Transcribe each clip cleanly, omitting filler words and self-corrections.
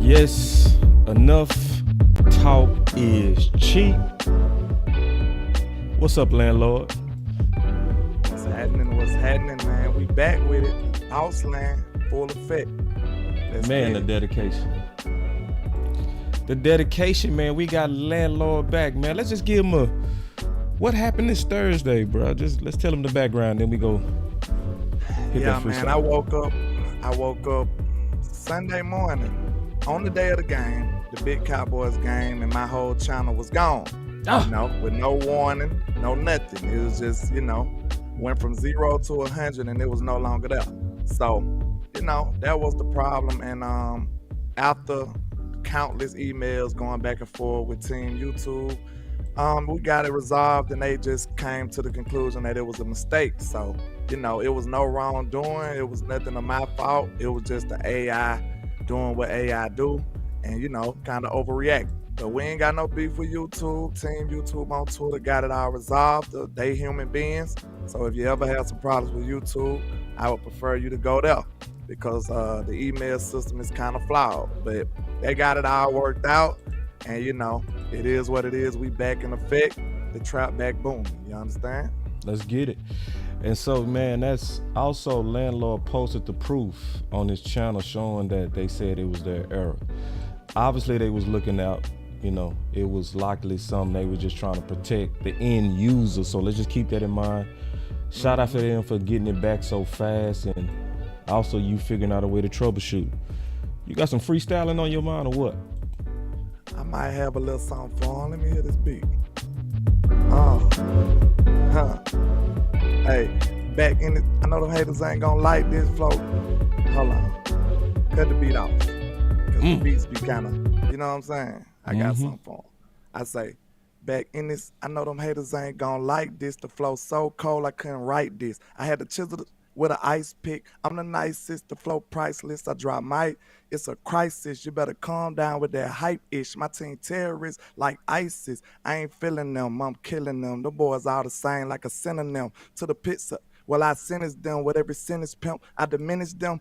Yes, enough talk is cheap. What's up, landlord? What's happening, man? We back with it. BossLand, full effect. Man, the dedication. The dedication, man. We got landlord back, man. Let's just give him what happened this Thursday, bro. Let's tell him the background, then we go hit that freestyle. Man, I woke up Sunday morning on the day of the game, the big Cowboys game, and my whole channel was gone. With no warning, no nothing. It was just, went from 0 to 100 and it was no longer there. So, that was the problem. And after countless emails going back and forth with Team YouTube, we got it resolved, and they just came to the conclusion that it was a mistake. So, it was no wrongdoing. It was nothing of my fault. It was just the AI doing what AI do and, kind of overreact. But we ain't got no beef with YouTube. Team YouTube on Twitter got it all resolved. They human beings. So if you ever have some problems with YouTube, I would prefer you to go there because the email system is kind of flawed. But they got it all worked out. And, it is what it is. We back in effect. The trap back booming. You understand? Let's get it. And so, man, that's also landlord posted the proof on his channel showing that they said it was their error. Obviously, they was looking out. It was likely something they were just trying to protect the end user. So let's just keep that in mind. Shout out to them for getting it back so fast, and also you figuring out a way to troubleshoot. You got some freestyling on your mind or what? I might have a little something for him. Let me hear this beat. Hey, back in it. I know them haters ain't gonna like this flow. Hold on. Cut the beat off. Cause the beats be kinda, you know what I'm saying? I got something for him. I say, back in this, I know them haters ain't gonna like this. The flow so cold, I couldn't write this. I had to chisel with an ice pick. I'm the nicest, the flow priceless. I drop mic, it's a crisis. You better calm down with that hype-ish. My team terrorists like ISIS. I ain't feeling them, I'm killing them. The boys all the same like a synonym to the pizza. Well, I sentence them with every sentence pimp. I diminish them.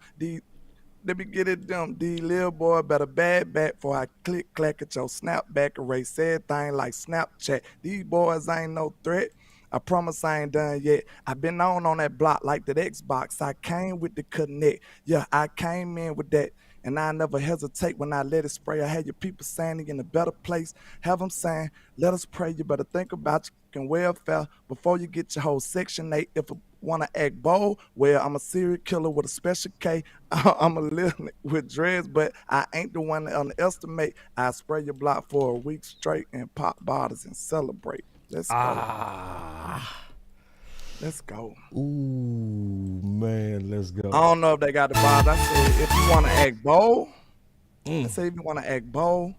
Let me get it them. The little boy better bad back before I click clack at your snapback. Erase everything like Snapchat. These boys ain't no threat. I promise I ain't done yet. I been on that block like that Xbox. I came with the connect. Yeah, I came in with that. And I never hesitate when I let it spray. I had your people saying in a better place. Have them saying, let us pray. You better think about your welfare before you get your whole Section 8. If I want to act bold, well, I'm a serial killer with a special K. I'm a little with dreads, but I ain't the one to underestimate. I spray your block for a week straight and pop bottles and celebrate. Let's go. Let's go. Ooh, man, let's go. I don't know if they got the vibes. I said, if you want to act bold, if you want to act bold,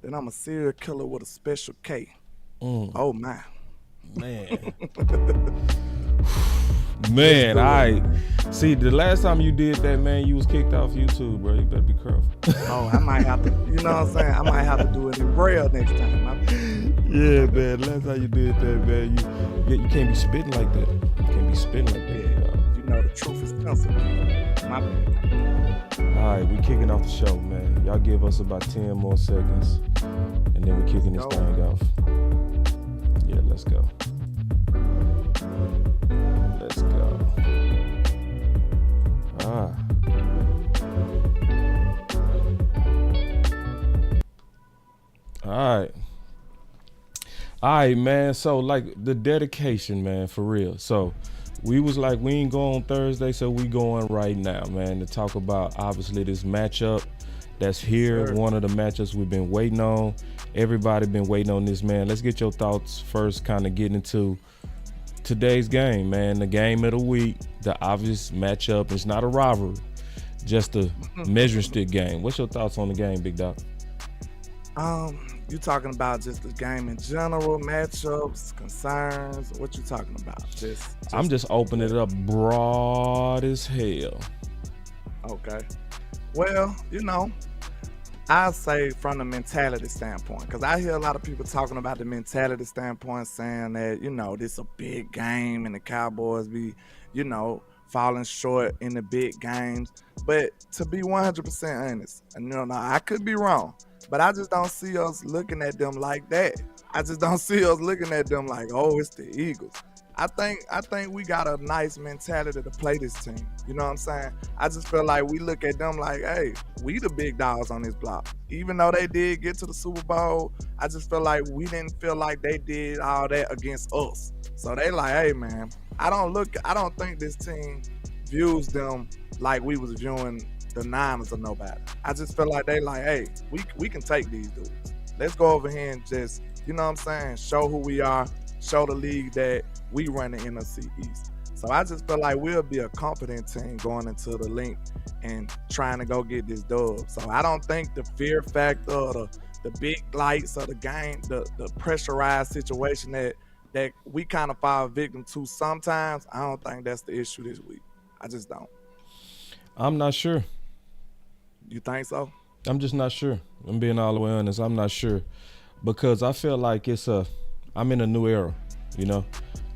then I'm a serial killer with a special K. Oh, my. Man. Man, I see the last time you did that, man, you was kicked off YouTube, bro. You better be careful. I might have to, you know what I'm saying? I might have to do it in Braille next time. Yeah, man. Last time you did that, man, you can't be spitting like that. You can't be spitting like that. Yeah, the truth is pencil. My bad. All right, we kicking off the show, man. Y'all give us about 10 more seconds, and then we're kicking this thing off. Yeah, let's go. Let's go. All right, man. So, like, the dedication, man, for real. So, we was like, we ain't go on Thursday, so we going right now, man, to talk about, obviously, this matchup that's here. Sure. One of the matchups we've been waiting on. Everybody been waiting on this, man. Let's get your thoughts first, kind of getting into today's game, man. The game of the week, the obvious matchup. It's not a rivalry, just a measuring stick game. What's your thoughts on the game, Big Doc? You talking about just the game in general, matchups, concerns? What you talking about? I'm just opening it up broad as hell. Okay. Well, I say from the mentality standpoint, because I hear a lot of people talking about the mentality standpoint, saying that, this is a big game and the Cowboys be, falling short in the big games. But to be 100% honest, and I could be wrong, but I just don't see us looking at them like that. I just don't see us looking at them like, oh, it's the Eagles. I think we got a nice mentality to play this team. You know what I'm saying? I just feel like we look at them like, hey, we the big dogs on this block. Even though they did get to the Super Bowl, I just feel like we didn't feel like they did all that against us. So they like, hey man, I don't think this team views them like we was viewing the Niners or nobody. I just feel like they like, hey, we can take these dudes. Let's go over here and just, you know what I'm saying, show who we are, show the league that we run the NFC East. So I just feel like we'll be a competent team going into the link and trying to go get this dub. So I don't think the fear factor or the big lights of the game, the pressurized situation that we kind of fall victim to sometimes, I don't think that's the issue this week. I just don't. I'm not sure. You think so? I'm just not sure. I'm being all the way honest. I'm not sure because I feel like I'm in a new era, you know?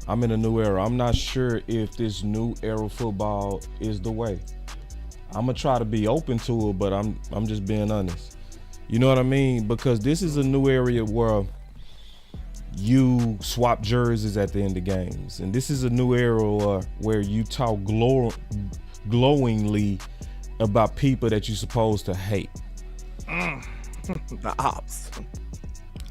I'm in a new era. I'm not sure if this new era football is the way. I'm gonna try to be open to it, but I'm just being honest. You know what I mean? Because this is a new area where you swap jerseys at the end of games, and this is a new era where you talk glowingly about people that you're supposed to hate. The ops.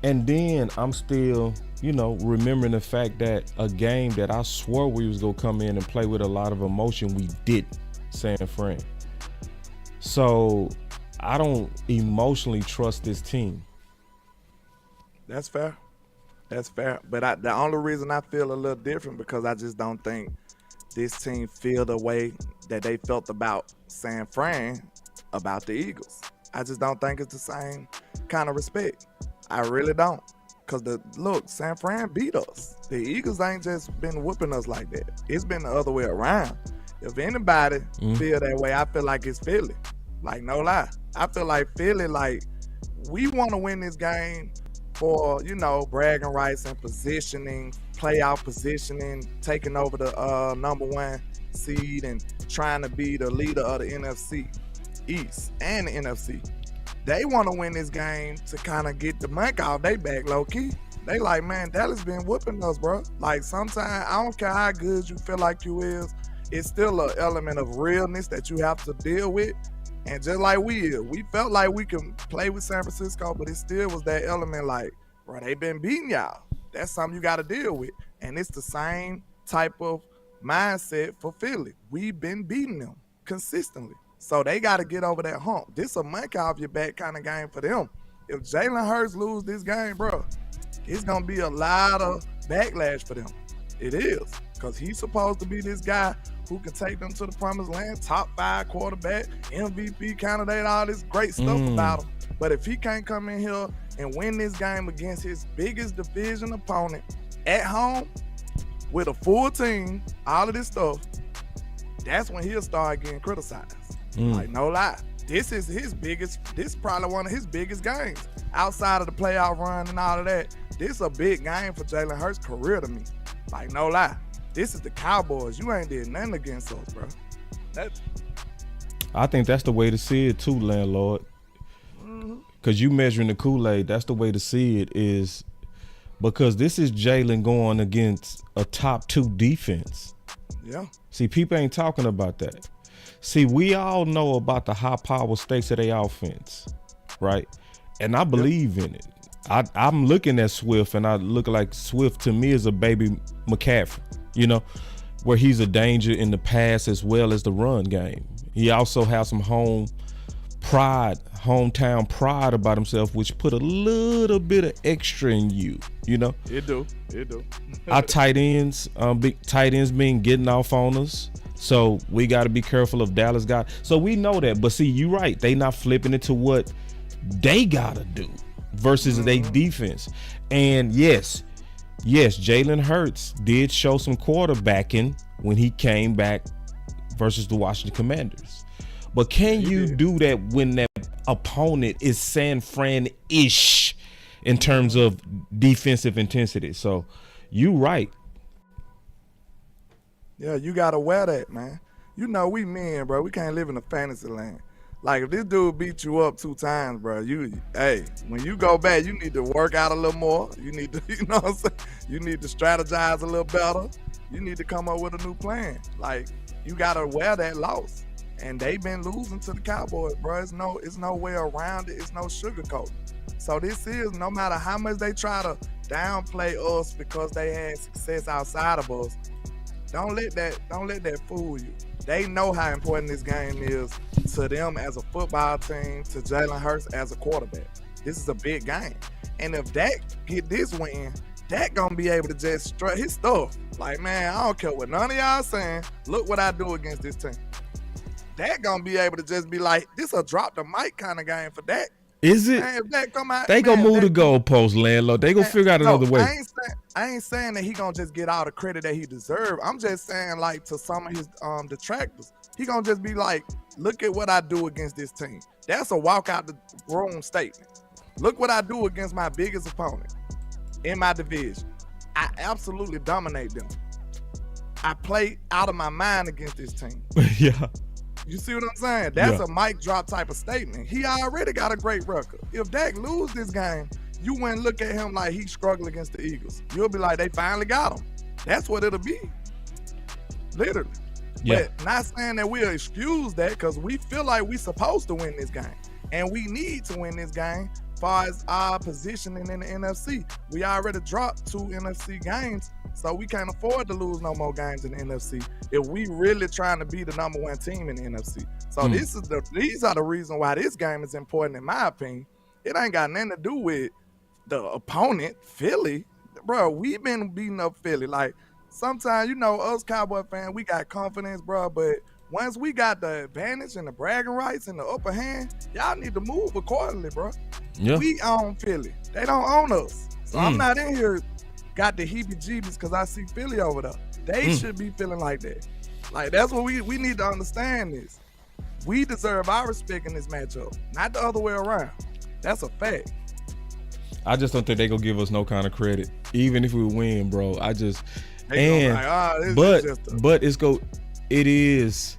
And then I'm still, remembering the fact that a game that I swore we was gonna come in and play with a lot of emotion, we didn't, San Fran. So I don't emotionally trust this team. That's fair. That's fair. But the only reason I feel a little different because I just don't think this team feel the way that they felt about San Fran about the Eagles. I just don't think it's the same kind of respect. I really don't. Because San Fran beat us. The Eagles ain't just been whooping us like that. It's been the other way around. If anybody feel that way, I feel like it's Philly. Like, no lie. I feel like Philly, like, we want to win this game for, bragging rights and positioning, playoff positioning, taking over the number one seed and trying to be the leader of the NFC East and the NFC. They want to win this game to kind of get the monk off their back low-key. They like, man, Dallas been whooping us, bro. Like, sometimes, I don't care how good you feel like you is, it's still an element of realness that you have to deal with. And just like we felt like we can play with San Francisco, but it still was that element like, bro, they been beating y'all. That's something you got to deal with. And it's the same type of mindset for Philly. We've been beating them consistently. So they got to get over that hump. This a monkey off your back kind of game for them. If Jalen Hurts lose this game, bro, it's going to be a lot of backlash for them. It is. Because he's supposed to be this guy who can take them to the promised land, top 5 quarterback, MVP candidate, all this great stuff about him. But if he can't come in here and win this game against his biggest division opponent at home with a full team, all of this stuff, that's when he'll start getting criticized. Like, no lie. This is probably one of his biggest games. Outside of the playoff run and all of that, this is a big game for Jalen Hurts' career to me. Like, no lie. This is the Cowboys. You ain't did nothing against us, bro. I think that's the way to see it too, landlord. Because you measuring the Kool-Aid, that's the way to see it is because this is Jalen going against a top 2 defense. Yeah. See, people ain't talking about that. See, we all know about the high power stakes of their offense, right? And I believe in it. I'm looking at Swift, and I look like Swift to me is a baby McCaffrey, where he's a danger in the pass as well as the run game. He also has some hometown pride about himself, which put a little bit of extra in you, It do. Our tight ends being getting off on us. So we got to be careful of Dallas guys. So we know that. But see, you're right. They not flipping it to what they got to do versus their defense. And yes, Jalen Hurts did show some quarterbacking when he came back versus the Washington Commanders. But can you do that when that opponent is San Fran-ish in terms of defensive intensity? So you right. Yeah, you got to wear that, man. you know we men, bro. We can't live in a fantasy land. Like if this dude beat you up 2 times, bro, when you go back, you need to work out a little more. You need to, you know what I'm saying? You need to strategize a little better. You need to come up with a new plan. Like you gotta wear that loss. And they've been losing to the Cowboys, bro. It's no way around it. It's no sugarcoat. So this is, no matter how much they try to downplay us because they had success outside of us, don't let that fool you. They know how important this game is to them as a football team, to Jalen Hurts as a quarterback. This is a big game. And if Dak get this win, Dak gonna be able to just strut his stuff. Like, man, I don't care what none of y'all saying. Look what I do against this team. Dak gonna be able to just be like, this a drop the mic kind of game for Dak. Is it? Man, if Dak come out, they gonna move the goalpost, landlord. They gonna figure out another way. I ain't saying that he gonna just get all the credit that he deserves. I'm just saying, like, to some of his detractors, he gonna just be like, look at what I do against this team. That's a walk out the room statement. Look what I do against my biggest opponent in my division. I absolutely dominate them. I play out of my mind against this team. Yeah. You see what I'm saying? That's a mic drop type of statement. He already got a great record. If Dak lose this game, you wouldn't look at him like he's struggling against the Eagles. You'll be like, they finally got him. That's what it'll be. Literally. Yeah. But not saying that we'll excuse that, because we feel like we're supposed to win this game. And we need to win this game as far as our positioning in the NFC. We already dropped 2 NFC games, so we can't afford to lose no more games in the NFC if we really trying to be the number 1 team in the NFC. So these are the reason why this game is important, in my opinion. It ain't got nothing to do with the opponent, Philly. Bro, we've been beating up Philly. Like, sometimes, you know, us Cowboy fans, we got confidence, bro, but once we got the advantage and the bragging rights and the upper hand, y'all need to move accordingly, bro. Yeah. We own Philly. They don't own us. So I'm not in here got the heebie-jeebies because I see Philly over there. They should be feeling like that. Like, that's what we need to understand this. We deserve our respect in this matchup, not the other way around. That's a fact. I just don't think they gonna give us no kind of credit, even if we win, bro. It is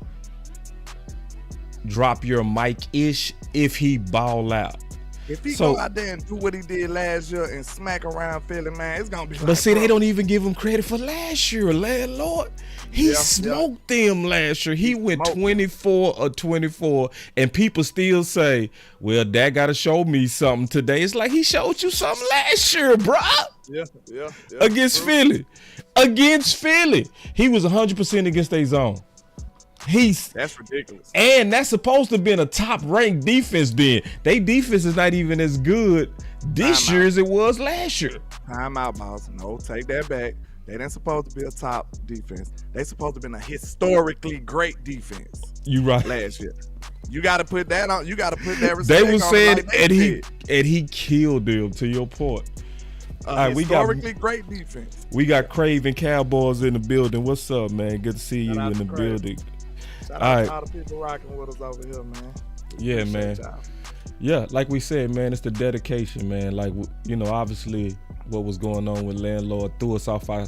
drop your mic-ish if he ball out. If he go out there and do what he did last year and smack around Philly, man, it's gonna be. But see, they don't even give him credit for last year, landlord. He smoked them last year. He went 24 or 24, and people still say, "Well, Dak got to show me something today." It's like he showed you something last year, bro. Yeah. Against Philly, he was 100% against their zone. That's ridiculous. And that's supposed to have been a top-ranked defense then. They defense is not even as good this year as it was last year. Time out, boss. No, take that back. They didn't supposed to be a top defense. They supposed to have been a historically great defense. You right. Last year. You got to put that on. You got to put that respect they were saying, like and he killed them, to your point. All right, historically great defense. We got Craven Cowboys in the building. What's up, man? Good to see you in the building. Shout out to all the people rocking with us over here, man. Yeah, man. Y'all. Yeah, like we said, man, it's the dedication, man. Like, you know, obviously what was going on with Landlord threw us off our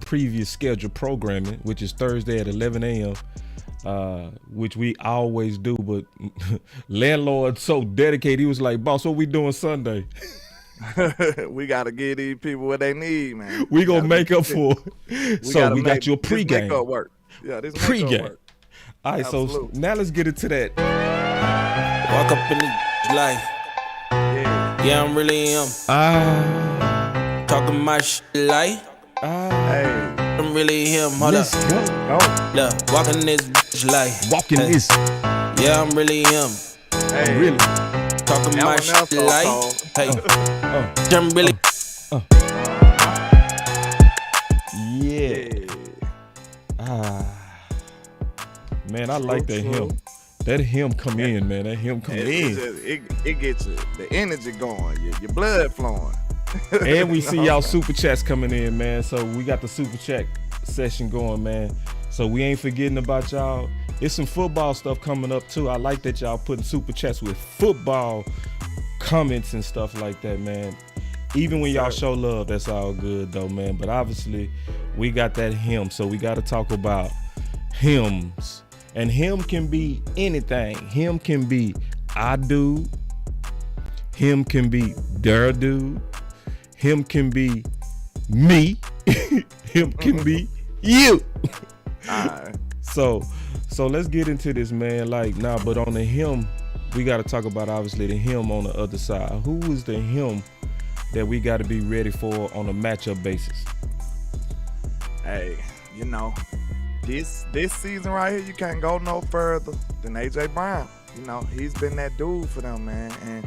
previous scheduled programming, which is Thursday at 11 a.m., which we always do. But Landlord's so dedicated, he was like, "Boss, what we doing Sunday?" We got to give these people what they need, man. We going to make up for it. So we got your pregame. Makeup work. Yeah, this pregame. Work. All right, so now let's get into that. Walk up in the life. Yeah, I'm really him. Talking my shit like. Hey. I'm really him. Hold up. Look, walking this bitch like. Walking this. Yeah, I'm really him. Hey. Really. Talking my shit like. Hey. I'm really. Yeah. Man, I like that him. That him come in, man. That him come in. It gets you, the energy going, your blood flowing. And we see y'all super chats coming in, man. So we got the super chat session going, man. So we ain't forgetting about y'all. It's some football stuff coming up too. I like that y'all putting super chats with football comments and stuff like that, man. Even when y'all show love, that's all good though, man. But obviously we got that hymn, so we got to talk about hymns And him can be anything. Him can be I dude. Him can be their dude. Him can be me. Him can be you. So let's get into this, man. Like, but on the him, we got to talk about obviously the him on the other side. Who is the him that we got to be ready for on a matchup basis? Hey, this season right here, you can't go no further than A.J. Brown. He's been that dude for them, man. And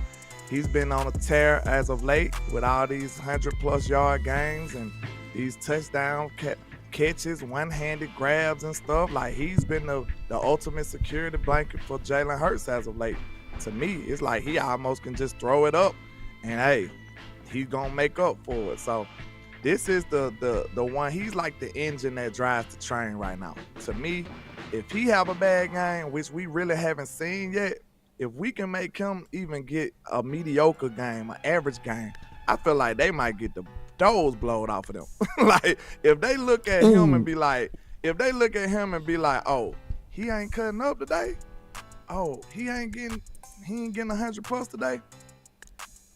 he's been on a tear as of late with all these 100+ yard games and these touchdown catches, one-handed grabs and stuff. Like, he's been the ultimate security blanket for Jalen Hurts as of late. To me, it's like he almost can just throw it up and, hey, he's going to make up for it. So this is the one. He's like the engine that drives the train right now. To me, if he have a bad game, which we really haven't seen yet, if we can make him even get a mediocre game, an average game, I feel like they might get the doors blowed off of them. Like, if they look at him and be like, oh, he ain't cutting up today. Oh, he ain't getting 100+ today.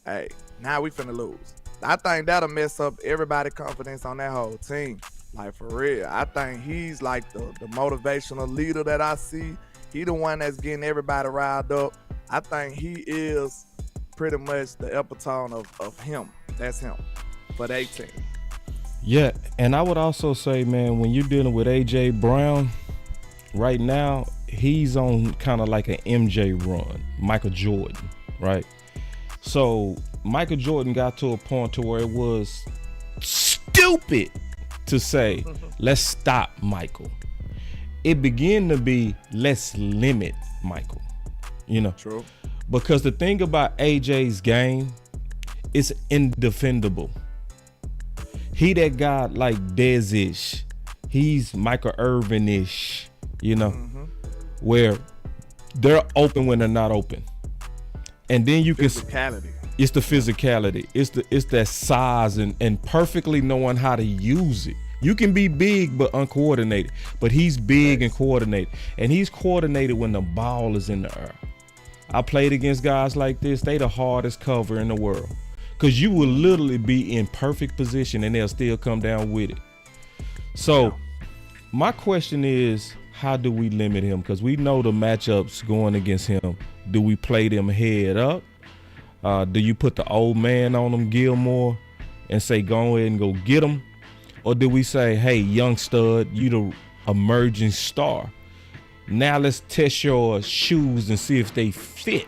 Hey, now we finna lose. I think that'll mess up everybody's confidence on that whole team. Like, for real. I think he's like the motivational leader that I see. He the one that's getting everybody riled up. I think he is pretty much the epitome of him. That's him for the 18. Yeah, and I would also say, man, when you're dealing with A.J. Brown, right now, he's on kind of like an MJ run, Michael Jordan, right? So Michael Jordan got to a point to where it was stupid to say, let's stop Michael. It began to be, let's limit Michael, True. Because the thing about AJ's game, it's indefendable. He that guy like Dez-ish. He's Michael Irvin-ish, where they're open when they're not open. And then you physicality. It's the physicality. It's that size and perfectly knowing how to use it. You can be big but uncoordinated, but he's big and coordinated. And he's coordinated when the ball is in the air. I played against guys like this. They the hardest cover in the world. Because you will literally be in perfect position and they'll still come down with it. So my question is, how do we limit him? Because we know the matchups going against him. Do we play them head up? Do you put the old man on him, Gilmore, and say, go ahead and go get him? Or do we say, hey, young stud, you the emerging star. Now let's test your shoes and see if they fit.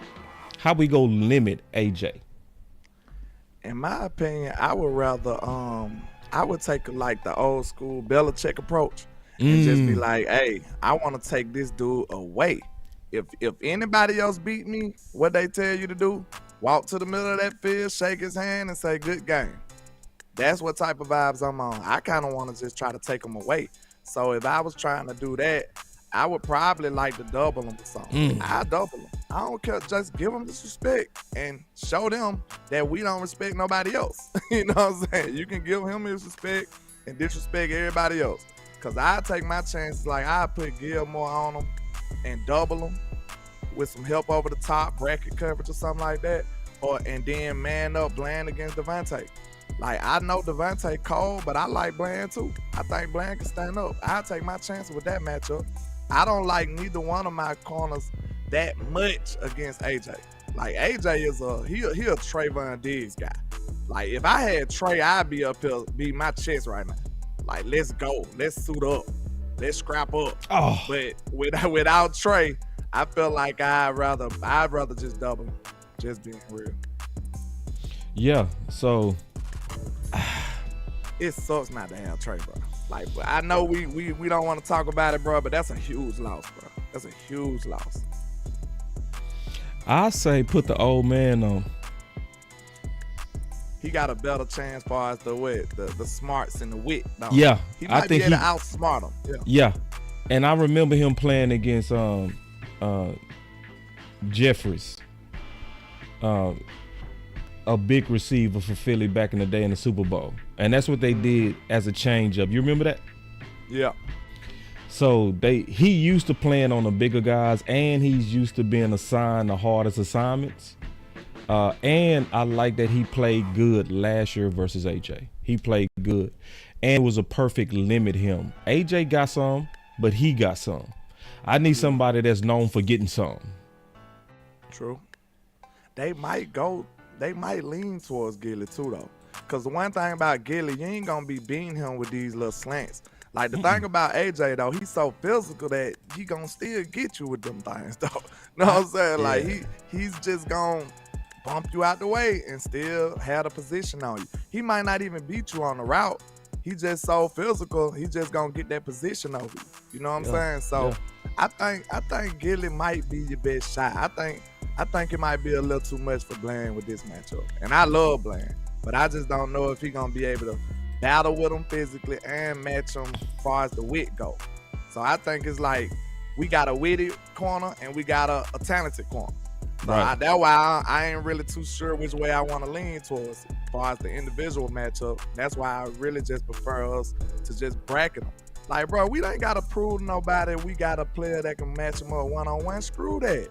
How we go limit AJ? In my opinion, I would rather I would take like the old school Belichick approach and just be like, hey, I want to take this dude away. If anybody else beat me, what they tell you to do, walk to the middle of that field, shake his hand and say, good game. That's what type of vibes I'm on. I kind of want to just try to take them away. So if I was trying to do that, I would probably like to double them or something. I double them. I don't care. Just give them disrespect and show them that we don't respect nobody else. You know what I'm saying? You can give him his respect and disrespect everybody else. Because I take my chances. Like, I put Gilmore on them and double them with some help over the top, bracket coverage or something like that. And then man up Bland against Devontae. Like, I know Devontae cold, but I like Bland too. I think Bland can stand up. I'll take my chances with that matchup. I don't like neither one of my corners that much against AJ. Like, AJ is he a Trayvon Diggs guy. Like, if I had Trey, I'd be up here, be my chest right now. Like, let's go. Let's suit up. Let's scrap up. Oh. But without Trey, I feel like I'd rather just double him. Just being real. Yeah, so it sucks not to have Trey, bro. Like, I know we don't want to talk about it, bro, but that's a huge loss, bro. That's a huge loss. I say put the old man on. He got a better chance far as the smarts and the wit. No. Yeah, he might be able to outsmart him. Yeah, and I remember him playing against Jeffries, a big receiver for Philly back in the day in the Super Bowl, and that's what they did as a change up. You remember that? Yeah. So he used to playing on the bigger guys, and he's used to being assigned the hardest assignments. And I like that he played good last year versus AJ. He played good, and it was a perfect limit him. AJ got some, but he got some. I need somebody that's known for getting some. True. They might lean towards Gilly too, though. Because the one thing about Gilly, you ain't going to be beating him with these little slants. Like, the thing about AJ, though, he's so physical that he going to still get you with them things, though. You know what I'm saying? Yeah. Like, he's just going to bump you out the way and still have a position on you. He might not even beat you on the route. He just so physical, he just going to get that position over you. You know what I'm saying? So, I think Gilly might be your best shot. I think it might be a little too much for Bland with this matchup. And I love Bland, but I just don't know if he's going to be able to battle with him physically and match him as far as the wit go. So I think it's like we got a witty corner and we got a talented corner. So Right. that's why I ain't really too sure which way I want to lean towards as far as the individual matchup. That's why I really just prefer us to just bracket them. Like, bro, we ain't got to prove to nobody we got a player that can match him up one-on-one. Screw that.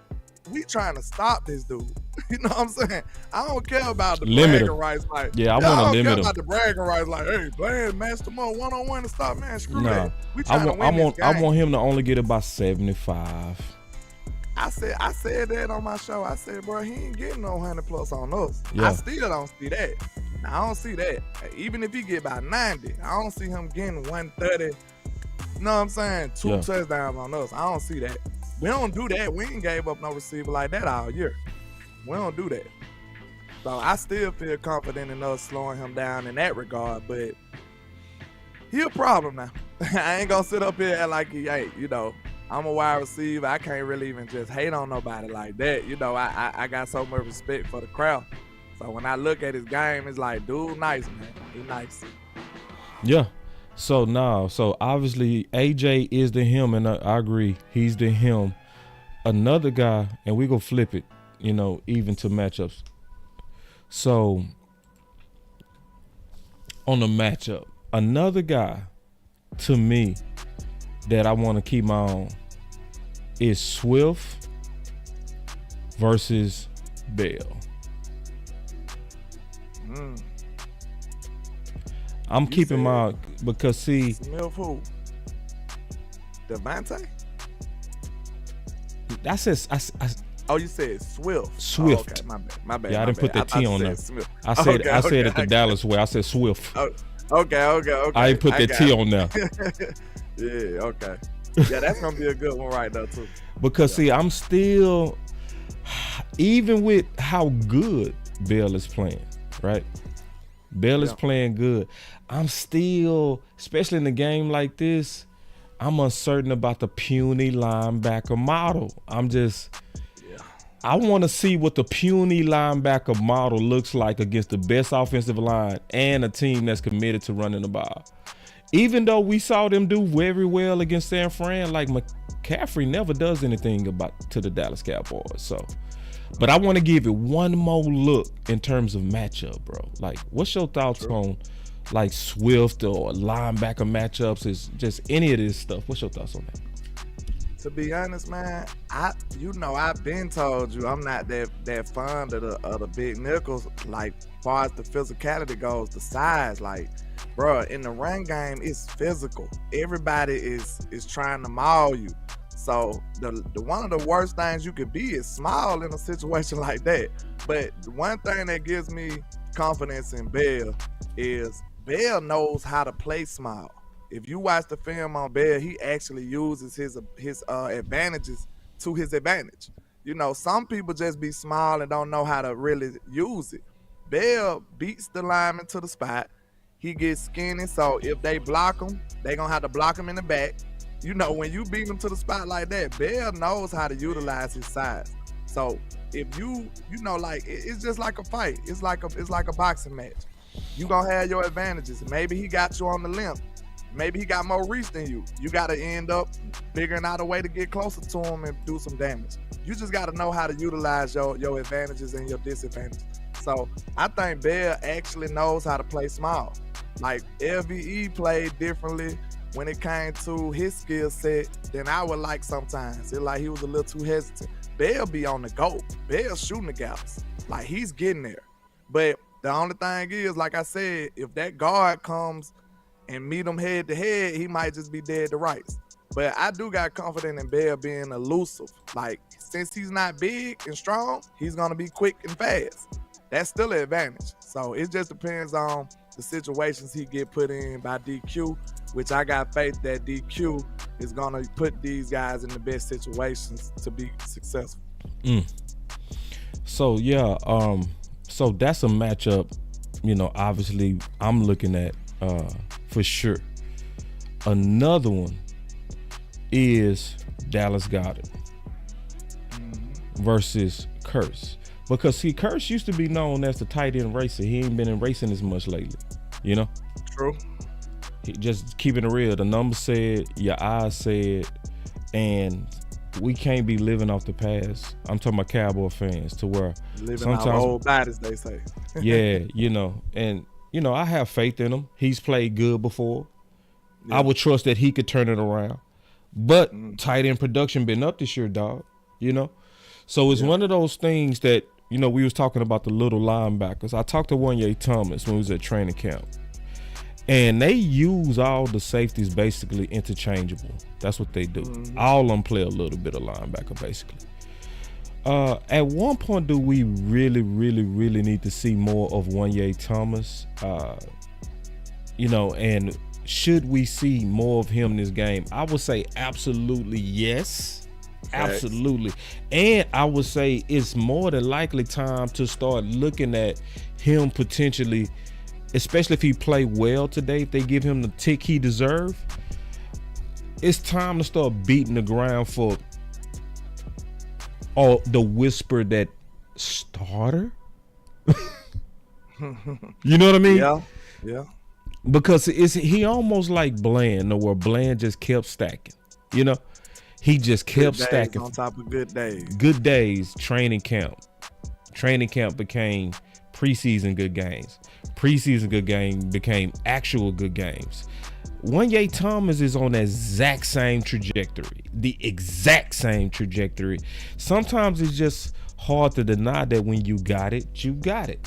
We trying to stop this dude. You know what I'm saying? I don't care about the bragging rights. Like, Yeah, I want to limit him. I don't care about the bragging rights. Like, hey, Bland matched him up one-on-one to stop, man. Screw No, that. We trying to win this game. I want him to only get about 75. I said that on my show. I said, bro, he ain't getting no 100 plus on us. Yeah. I still don't see that. Now, I don't see that. Even if he get about 90, I don't see him getting 130. You know what I'm saying? Two touchdowns on us. I don't see that. We don't do that. We ain't gave up no receiver like that all year. We don't do that. So I still feel confident in us slowing him down in that regard, but he a problem now. I ain't gonna sit up here and like he ain't, you know. I'm a wide receiver. I can't really even just hate on nobody like that. You know, I got so much respect for the crowd. So when I look at his game, it's like, dude, nice, man. He nice. Yeah. So obviously AJ is the him, and I agree, he's the him. Another guy, and we go flip it, you know, even to matchups. So on the matchup, another guy to me that I want to keep my own is Swift versus Bell. I'm keeping my, because see, Smith who? Devontae? I said, oh, you said Swift. Swift. Oh, okay, my bad. Yeah, I didn't put that T on there. Smith. I said it the Dallas way. I said Swift. Oh, okay. I didn't put that T on there. Yeah, okay. Yeah, that's gonna be a good one right there too. Because see, I'm still, even with how good Bell is playing, right? Bell is playing good. I'm still, especially in a game like this, I'm uncertain about the puny linebacker model. I want to see what the puny linebacker model looks like against the best offensive line and a team that's committed to running the ball. Even though we saw them do very well against San Fran, like McCaffrey never does anything to the Dallas Cowboys. So, but I want to give it one more look in terms of matchup, bro. Like, what's your thoughts on like Swift or linebacker matchups? Is just any of this stuff? What's your thoughts on that? To be honest, man, I've been told you I'm not that fond of the big nickels. Like, as far as the physicality goes, the size, like, bro, in the run game, it's physical. Everybody is trying to maul you. So the one of the worst things you could be is small in a situation like that. But the one thing that gives me confidence in Bell is Bell knows how to play small. If you watch the film on Bell, he actually uses his advantages to his advantage. You know, some people just be small and don't know how to really use it. Bell beats the lineman to the spot. He gets skinny, so if they block him, they gonna have to block him in the back. You know, when you beat him to the spot like that, Bell knows how to utilize his size. So if you know, like, it's just like a fight. It's like a boxing match. You gonna have your advantages. Maybe he got you on the limb. Maybe he got more reach than you. You got to end up figuring out a way to get closer to him and do some damage. You just got to know how to utilize your advantages and your disadvantages. So I think Bell actually knows how to play small. Like, LVE played differently. when it came to his skill set than I would like sometimes. It like he was a little too hesitant. Bell be on the go. Bell shooting the gaps. Like, he's getting there. But the only thing is, like I said, if that guard comes and meet him head to head, he might just be dead to rights. But I do got confidence in Bell being elusive. Like, since he's not big and strong, he's going to be quick and fast. That's still an advantage. So it just depends on the situations he get put in by DQ, which I got faith that DQ is going to put these guys in the best situations to be successful. So, yeah, so that's a matchup, you know, obviously I'm looking at for sure. Another one is Dallas Goedert versus Curse. Because, see, Curse used to be known as the tight end racer. He ain't been in racing as much lately, you know? True. He just keeping it real. The numbers said, your eyes said, and we can't be living off the past. I'm talking about Cowboy fans, to where living sometimes our old bodies, they say. yeah, you know, and, you know, I have faith in him. He's played good before. Yeah. I would trust that he could turn it around. But tight end production been up this year, dog, you know? So it's one of those things that, you know, we was talking about the little linebackers. I talked to Wanye Thomas when we was at training camp. And they use all the safeties basically interchangeable. That's what they do. All of them play a little bit of linebacker, basically. At one point, do we really need to see more of Wanye Thomas? You know, and should we see more of him in this game? I would say absolutely yes. Absolutely. And I would say it's more than likely time to start looking at him potentially, especially if he play well today, if they give him the tick he deserves. It's time to start beating the ground for the whisper that starter. You know what I mean? Yeah. Because he almost like Bland, where Bland just kept stacking. You know? He just kept stacking. On top of good days. Good days, training camp. Training camp became preseason good games. Preseason good game became actual good games. Wanye Thomas is on that exact same trajectory. The exact same trajectory. Sometimes it's just hard to deny that when you got it, you got it.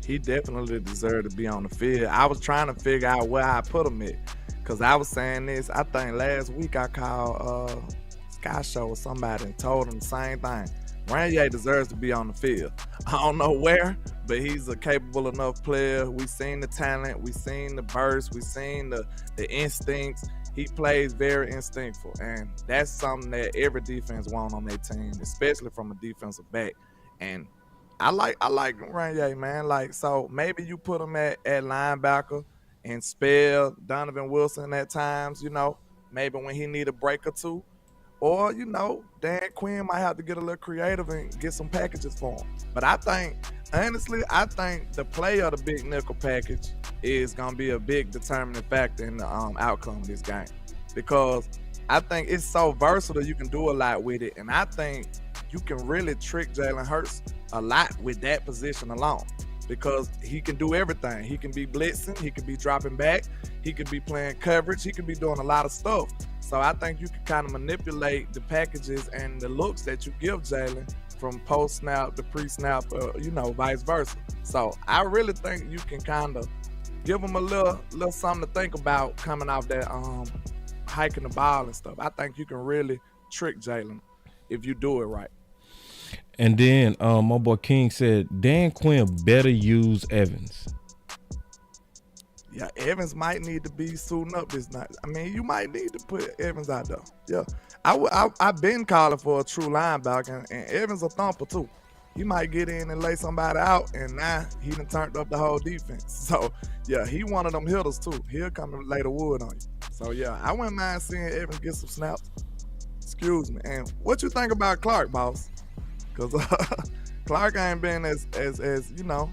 He definitely deserved to be on the field. I was trying to figure out where I put him at. Because I was saying this, I think last week I called Sky Show or somebody and told him the same thing. Wanye deserves to be on the field. I don't know where, but he's a capable enough player. We've seen the talent. We've seen the burst. We've seen the instincts. He plays very instinctful, and that's something that every defense wants on their team, especially from a defensive back. And I like Wanye, man. Like, so maybe you put him at linebacker and spell Donovan Wilson at times, you know, maybe when he need a break or two. Or, you know, Dan Quinn might have to get a little creative and get some packages for him. But I think, honestly, the play of the big nickel package is going to be a big determining factor in the outcome of this game. Because I think it's so versatile, you can do a lot with it. And I think you can really trick Jalen Hurts a lot with that position alone. Because he can do everything. He can be blitzing, he can be dropping back, he could be playing coverage, he could be doing a lot of stuff. So I think you can kind of manipulate the packages and the looks that you give Jalen from post-snap to pre-snap, you know, vice versa. So I really think you can kind of give him a little something to think about coming off that hiking the ball and stuff. I think you can really trick Jalen if you do it right. And then my boy King said Dan Quinn better use Evans. Yeah, Evans might need to be suiting up this night. I mean, you might need to put Evans out there. Yeah, I've been calling for a true linebacker, and Evans a thumper too. He might get in and lay somebody out, and now he done turned up the whole defense. So yeah, he one of them hitters too. He'll come and lay the wood on you. So yeah, I wouldn't mind seeing Evans get some snaps. Excuse me. And what you think about Clark, boss? Because Clark ain't been as you know,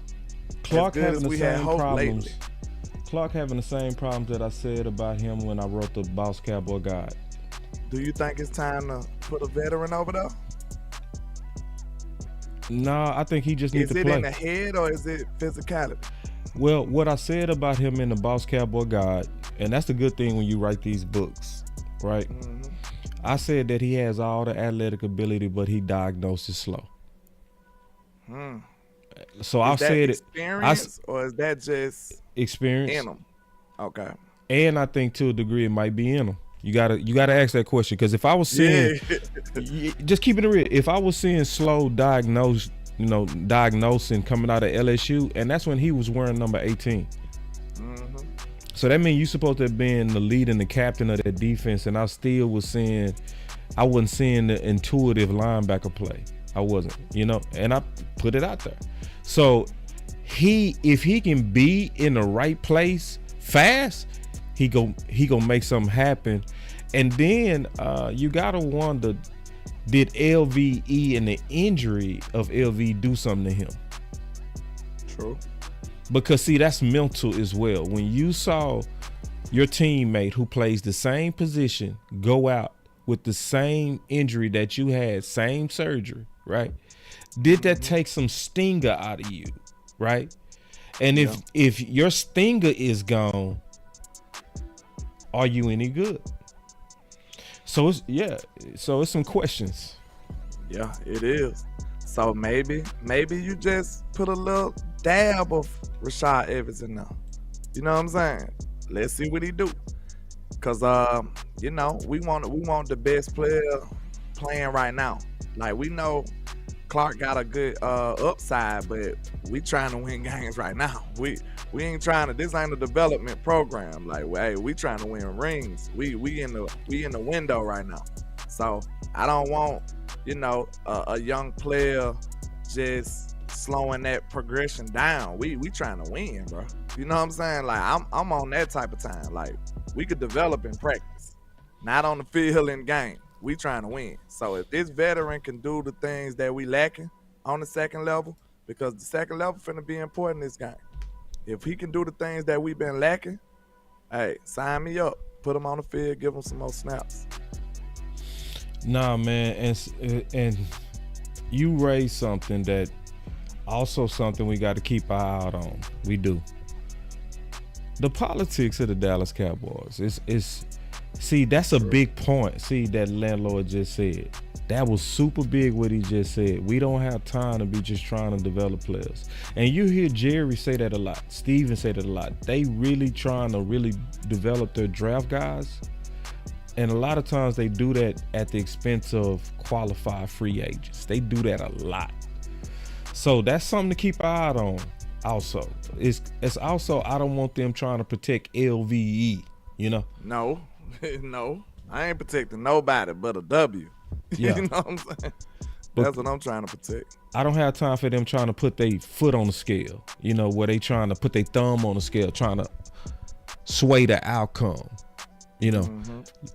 Clark as good having as we the had same hoped problems. lately. Clark having the same problems that I said about him when I wrote the Boss Cowboy Guide. Do you think it's time to put a veteran over there? No, I think he just needs to play. Is it in the head or is it physicality? Well, what I said about him in the Boss Cowboy Guide, and that's the good thing when you write these books, right? Mm-hmm. I said that he has all the athletic ability, but he diagnoses slow. So I said experience, or is that just experience in him? Okay. And I think to a degree it might be in him. You gotta ask that question, because if I was seeing, just keeping it real, if I was seeing slow diagnosing coming out of LSU, and that's when he was wearing number 18. Mm-hmm. So that means you supposed to have been the lead and the captain of that defense, and I still wasn't seeing the intuitive linebacker play. I wasn't, and I put it out there. So if he can be in the right place fast, he gonna make something happen. And then you gotta wonder, did LVE and the injury of LV do something to him? True. Because see, that's mental as well. When you saw your teammate who plays the same position go out with the same injury that you had, same surgery, right? Did that take some stinger out of you, right? And if your stinger is gone, are you any good? So it's some questions. Yeah, it is. So maybe you just put a little dab of Rashad Evans in there. You know what I'm saying? Let's see what he do. Cause we want the best player playing right now. Like, we know Clark got a good upside, but we trying to win games right now. We ain't trying to. This ain't a development program. Like, hey, we trying to win rings. We in the window right now. So I don't want a young player just slowing that progression down. We trying to win, bro. You know what I'm saying? Like, I'm on that type of time. Like, we could develop in practice, not on the field in game. We trying to win. So if this veteran can do the things that we lacking on the second level, because the second level finna be important in this game. If he can do the things that we've been lacking, hey, sign me up. Put him on the field, give him some more snaps. Nah, man, and you raised something that also something we got to keep our eye out on. We do. The politics of the Dallas Cowboys is see, that's a big point. See, that landlord just said. That was super big what he just said. We don't have time to be just trying to develop players. And you hear Jerry say that a lot. Steven say that a lot. They really trying to really develop their draft guys. And a lot of times they do that at the expense of qualified free agents. They do that a lot. So that's something to keep an eye on also. It's also, I don't want them trying to protect LVE, No, I ain't protecting nobody but a W. Yeah. You know what I'm saying? That's what I'm trying to protect. I don't have time for them trying to put their foot on the scale, where they trying to put their thumb on the scale, trying to sway the outcome.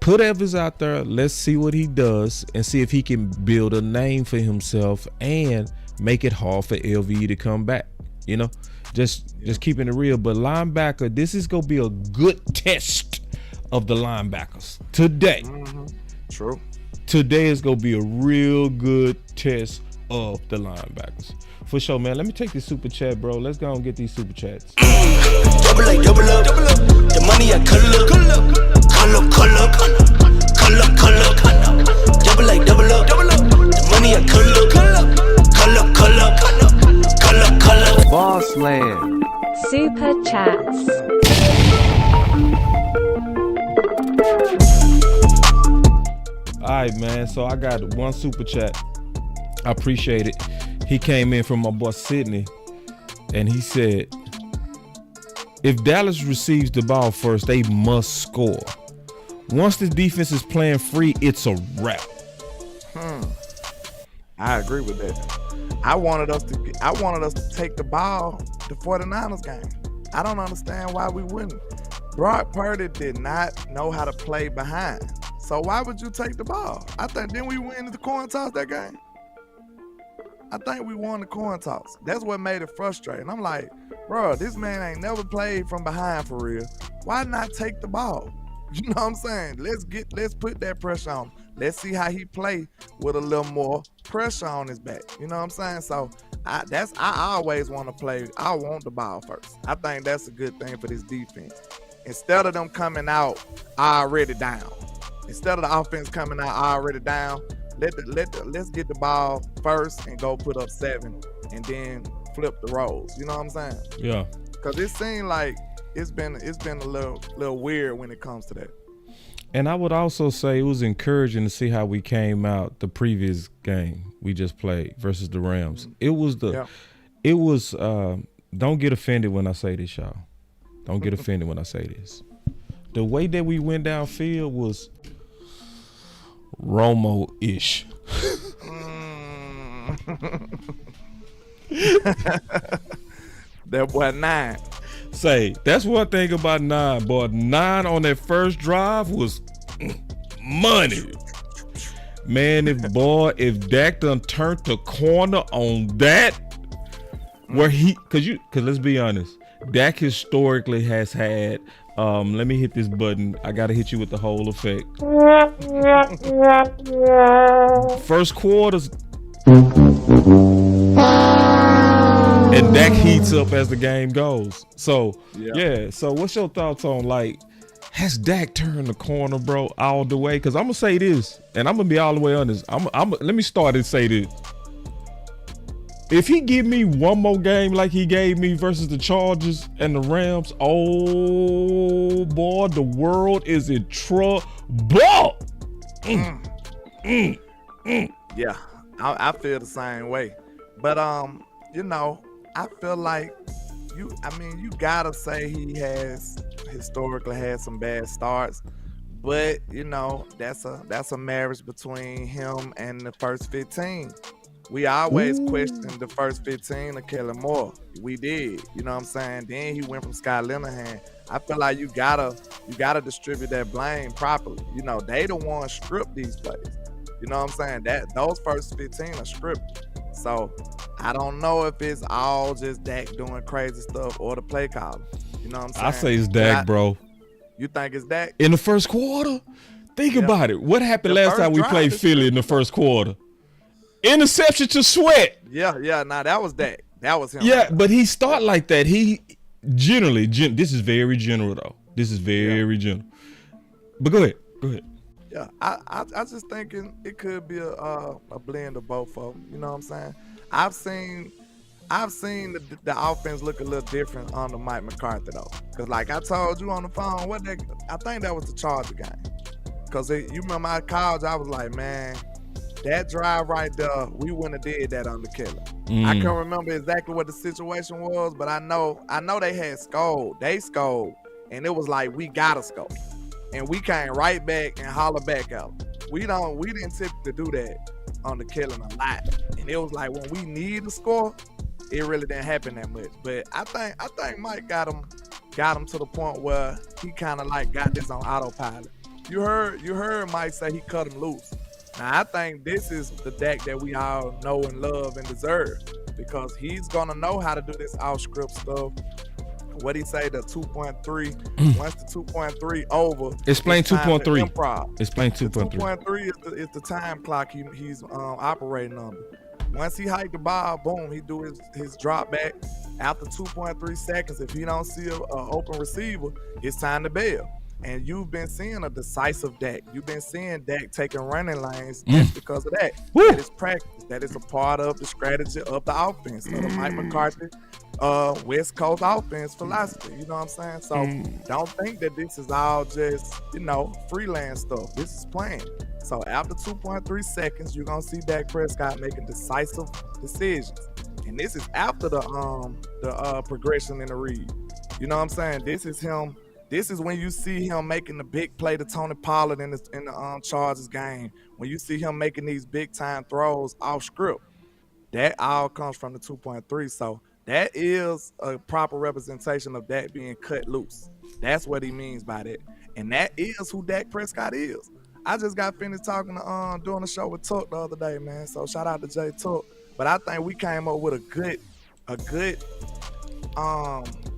Put Evans out there. Let's see what he does and see if he can build a name for himself and make it hard for LVE to come back. Just keeping it real. But linebacker, this is gonna be a good test of the linebackers today. True. Today is gonna be a real good test of the linebackers. For sure, man. Let me take this super chat, bro. Let's go and get these super chats. Double up. The money I color up. Double up. The money I color. BossLand. Super chats. All right, man. So I got one super chat. I appreciate it. He came in from my boy Sydney, and he said, if Dallas receives the ball first, they must score. Once the defense is playing free, it's a wrap. I agree with that. I wanted us to take the ball the 49ers game. I don't understand why we wouldn't. Brock Purdy did not know how to play behind. So why would you take the ball? I think, didn't we win the coin toss that game? I think we won the coin toss. That's what made it frustrating. I'm like, bro, this man ain't never played from behind for real. Why not take the ball? You know what I'm saying? Let's put that pressure on him. Let's see how he play with a little more pressure on his back. You know what I'm saying? So I always want to play. I want the ball first. I think that's a good thing for this defense. Instead of them coming out already down, instead of the offense coming out already down, let's get the ball first and go put up 7, and then flip the roles. You know what I'm saying? Yeah. Because it seemed like it's been a little weird when it comes to that. And I would also say it was encouraging to see how we came out the previous game we just played versus the Rams. It was don't get offended when I say this, y'all. Don't get offended when I say this. The way that we went downfield was Romo-ish. That boy 9. Say, that's one thing about 9, boy. 9 on that first drive was money. Man, if Dak done turned the corner on that, where cause let's be honest, Dak historically has had, let me hit this button. I gotta hit you with the whole effect. First quarters, and Dak heats up as the game goes. So yeah. So what's your thoughts on, like, has Dak turned the corner, bro, all the way? Because I'm gonna say this, and I'm gonna be all the way honest. Let me start and say this. If he give me one more game like he gave me versus the Chargers and the Rams, oh boy, the world is in trouble. Yeah, I feel the same way. But you know, I feel like you gotta say he has historically had some bad starts, but you know, that's a marriage between him and the first 15. We always questioned the first 15 of Kellen Moore. We did, you know what I'm saying? Then he went from Scott Linehan. I feel like you gotta distribute that blame properly. You know, they the ones script these plays. You know what I'm saying? That those first 15 are scripted. So I don't know if it's all just Dak doing crazy stuff or the play caller. You know what I'm saying? I say it's Dak, bro. You think it's Dak? In the first quarter? Think about it. What happened last time we played Philly in the first quarter? Interception to Sweat. Yeah. Nah, that was Dak. That was him. Yeah, but he start like that. He generally, this is very general though. This is very general. But go ahead. Yeah, I just thinking it could be a blend of both of them. You know what I'm saying? I've seen the offense look a little different under Mike McCarthy though. Cause like I told you on the phone, I think that was the Charger game. Cause you remember I called, I was like, man, that drive right there, we wouldn't have did that under Keller. I can't remember exactly what the situation was, but I know they had scored. They scored, and it was like, we gotta score. And we came right back and holler back out. We didn't typically do that on the Killing a lot. And it was like when we need to score, it really didn't happen that much. But I think Mike got him to the point where he kind of like got this on autopilot. You heard Mike say he cut him loose. Now I think this is the Dak that we all know and love and deserve, because he's gonna know how to do this off script stuff. What he say, the 2.3. Once the 2.3 over, explain 2.3. Improv. Explain 2.3. 2.3 is the time clock he's operating under. Once he hiked the ball, boom, he do his drop back. After 2.3 seconds, if he don't see an open receiver, it's time to bail. And you've been seeing a decisive Dak. You've been seeing Dak taking running lanes just because of that. That is practice. That is a part of the strategy of the offense. Of the Mike McCarthy West Coast offense philosophy. You know what I'm saying? So don't think that this is all just, freelance stuff. This is playing. So after 2.3 seconds, you're going to see Dak Prescott making decisive decisions. And this is after the progression in the read. You know what I'm saying? This is him. This is when you see him making the big play to Tony Pollard in the Chargers game. When you see him making these big time throws off script, that all comes from the 2.3. So that is a proper representation of that being cut loose. That's what he means by that, and that is who Dak Prescott is. I just got finished talking to doing a show with Tuck the other day, man. So shout out to Jay Tuck. But I think we came up with a good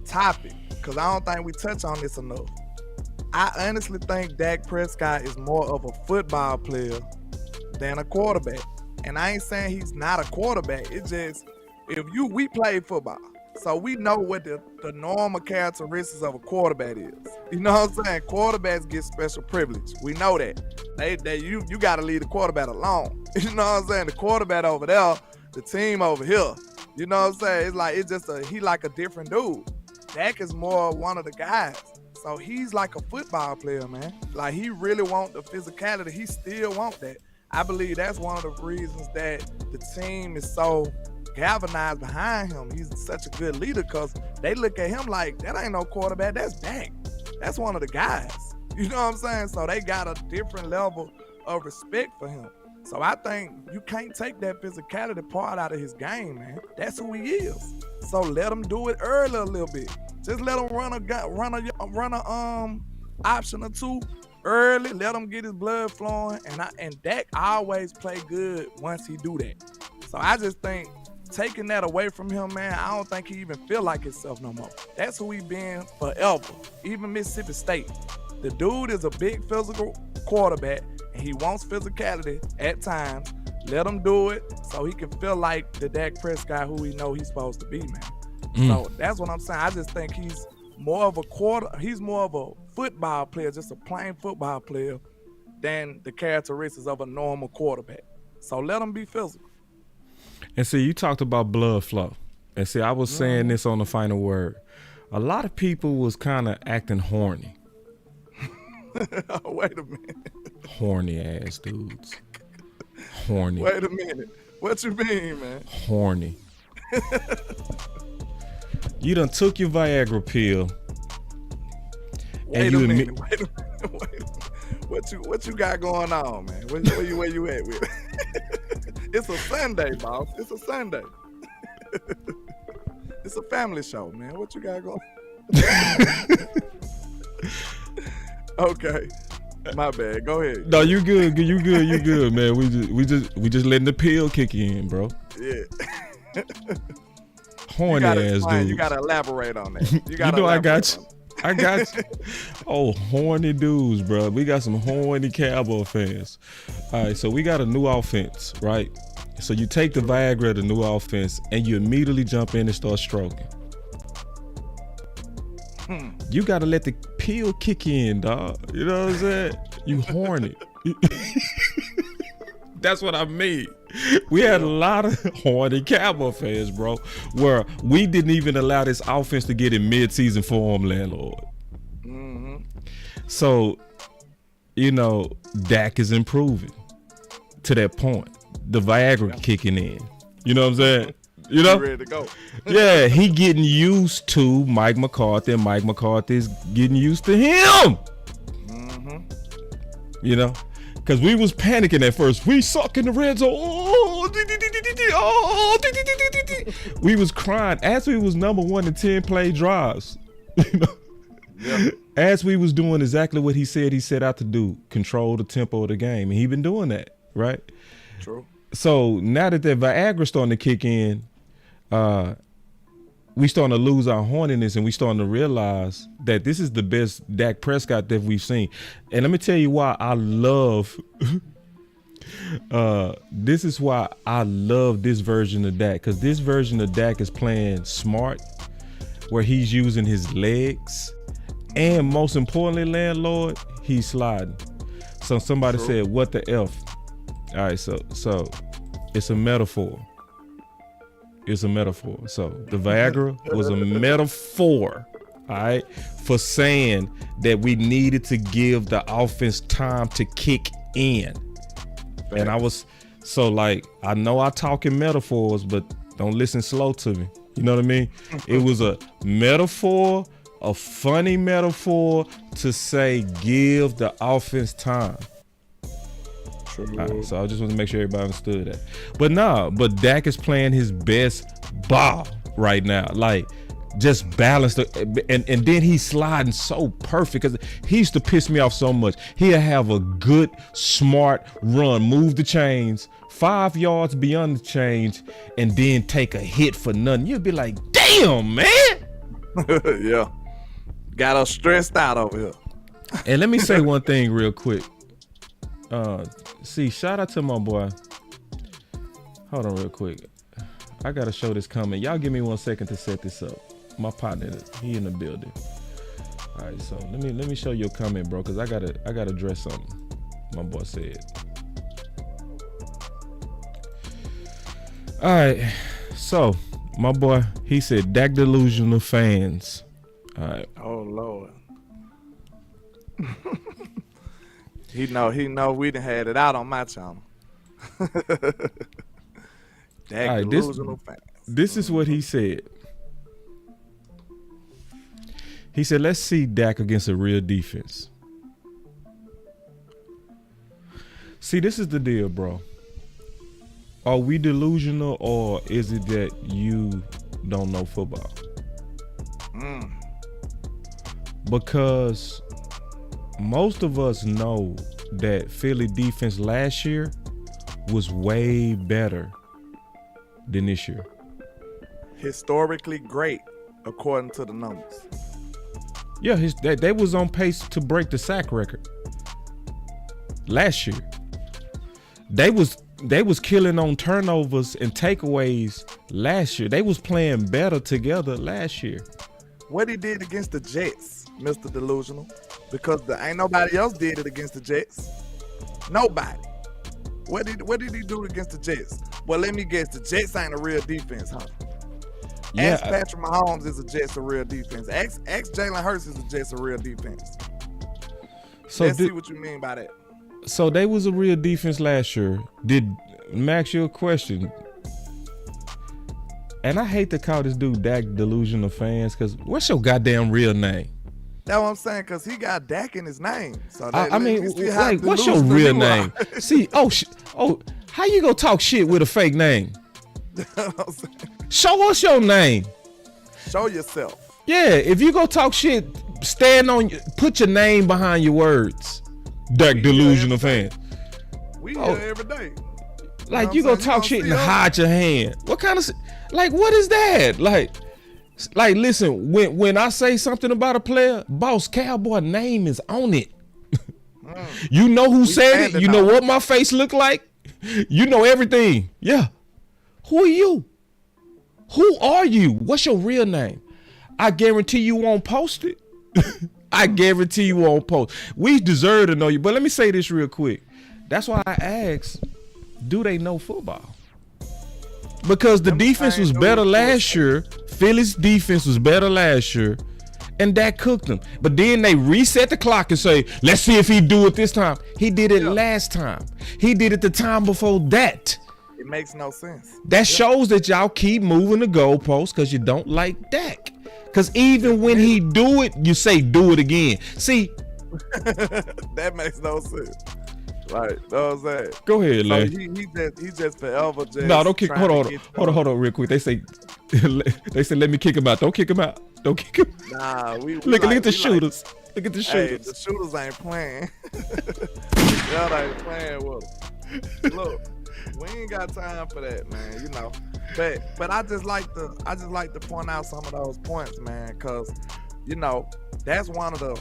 topic. Because I don't think we touch on this enough. I honestly think Dak Prescott is more of a football player than a quarterback. And I ain't saying he's not a quarterback. It's we play football, so we know what the normal characteristics of a quarterback is. You know what I'm saying? Quarterbacks get special privilege. We know that. You got to leave the quarterback alone. You know what I'm saying? The quarterback over there, the team over here. You know what I'm saying? He like a different dude. Dak is more one of the guys. So he's like a football player, man. Like, he really want the physicality. He still want that. I believe that's one of the reasons that the team is so galvanized behind him. He's such a good leader because they look at him like, that ain't no quarterback. That's Dak. That's one of the guys. You know what I'm saying? So they got a different level of respect for him. So I think you can't take that physicality part out of his game, man. That's who he is. So let him do it early a little bit. Just let him run a option or two early. Let him get his blood flowing. And Dak always play good once he do that. So I just think taking that away from him, man, I don't think he even feel like himself no more. That's who he been forever. Even Mississippi State. The dude is a big physical quarterback, and he wants physicality at times. Let him do it so he can feel like the Dak Prescott who we know he's supposed to be, man. So that's what I'm saying. I just think he's more of a football player, just a plain football player, than the characteristics of a normal quarterback. So let him be physical. And see, you talked about blood flow. And see, I was saying this on the final word. A lot of people was kind of acting horny. Wait a minute. Horny ass dudes. Horny. Wait a minute. What you mean, man? Horny. You done took your Viagra pill. Wait a minute. What you got going on, man? Where you at with it? It's a Sunday, boss. It's a Sunday. It's a family show, man. What you got going on? Okay. My bad. Go ahead. No, you good, man. We just letting the pill kick in, bro. Yeah. Horny ass dude. You gotta elaborate on that. You know I got you. I got you. Oh, horny dudes, bro. We got some horny Cowboy fans. All right, so we got a new offense, right? So you take the Viagra, the new offense, and you immediately jump in and start stroking. You got to let the pill kick in, dog. You know what I'm saying? You horny. That's what I mean. We had a lot of horny Cowboy fans, bro, where we didn't even allow this offense to get in mid-season form, landlord. So, you know, Dak is improving to that point. The Viagra kicking in. You know what I'm saying? You know? Ready to go. Yeah, he getting used to Mike McCarthy, and Mike McCarthy is getting used to him. You know? Because we was panicking at first. We suck in the red zone. We was crying as we was number 1 in 10 play drives. You know? Yeah. As we was doing exactly what he said he set out to do, control the tempo of the game. And he been doing that, right? True. So now that Viagra starting to kick in, we starting to lose our horniness, and we starting to realize that this is the best Dak Prescott that we've seen. And let me tell you why I love this is why I love this version of Dak, because this version of Dak is playing smart, where he's using his legs, and most importantly, landlord, he's sliding. So somebody said, what the F? All right, so it's a metaphor. It's a metaphor. So the Viagra was a metaphor, all right, for saying that we needed to give the offense time to kick in. And I was, so like, I know I talk in metaphors, but don't listen slow to me. You know what I mean? It was a metaphor, a funny metaphor to say, give the offense time. Right, so I just want to make sure everybody understood that. But Dak is playing his best ball right now. Like, just balanced. And then he's sliding so perfect, because he used to piss me off so much. He'll have a good, smart run, move the chains 5 yards beyond the chains, and then take a hit for nothing. You'll be like, damn, man. Yeah. Got us stressed out over here. And let me say one thing real quick. Shout out to my boy. Hold on real quick. I gotta show this comment. Y'all give me 1 second to set this up. My partner, he in the building. All right, so let me show you a comment, bro, because I gotta address something my boy said. All right, so my boy, he said Dak delusional fans. All right. Oh Lord. he know we done had it out on my channel. Dak All right, delusional fans. This is what he said. He said, let's see Dak against a real defense. See, this is the deal, bro. Are we delusional, or is it that you don't know football? Because most of us know that Philly defense last year was way better than this year. Historically great, according to the numbers. Yeah, they was on pace to break the sack record last year. They was killing on turnovers and takeaways last year. They was playing better together last year. What he did against the Jets, Mr. Delusional, because ain't nobody else did it against the Jets. Nobody. What did he do against the Jets? Well, let me guess, the Jets ain't a real defense, huh? Yeah, Ask Patrick Mahomes is a Jets a real defense. Ask Jalen Hurts is a Jets a real defense. So Let's see what you mean by that. So they was a real defense last year. Did Max your question? And I hate to call this dude Dak delusional fans, because what's your goddamn real name? That's what I'm saying, because he got Dak in his name. So I mean, like, what's your real name? See, how you gonna talk shit with a fake name? Show us your name. Show yourself. Yeah, if you go talk shit, put your name behind your words. Dak delusional fan. We here every day. Like, you go talk shit and hide your hand. What kind of, like, what is that? Like listen, when I say something about a player, Boss Cowboy name is on it. You know who said it. You know what my face look like. You know everything. Yeah. Who are you? Who are you? What's your real name? I guarantee you won't post it. I guarantee you won't post. We deserve to know you. But let me say this real quick. That's why I asked, do they know football? Because the defense was better last year. Philly's defense was better last year. And Dak cooked them. But then they reset the clock and say, let's see if he do it this time. He did it last time. He did it the time before that. It makes no sense. That shows that y'all keep moving the goalposts because you don't like Dak. Because even when he do it, you say do it again. See, that makes no sense. Right, know what I'm saying? Go ahead, so Larry. He just forever just. No, don't kick. Hold on, real quick. They say, let me kick him out. Don't kick him out. Don't kick him. Nah, look at the shooters. Look at the shooters. Hey, the shooters ain't playing. Y'all ain't playing with them. Look, we ain't got time for that, man. You know, but I just like to point out some of those points, man, because you know that's one of the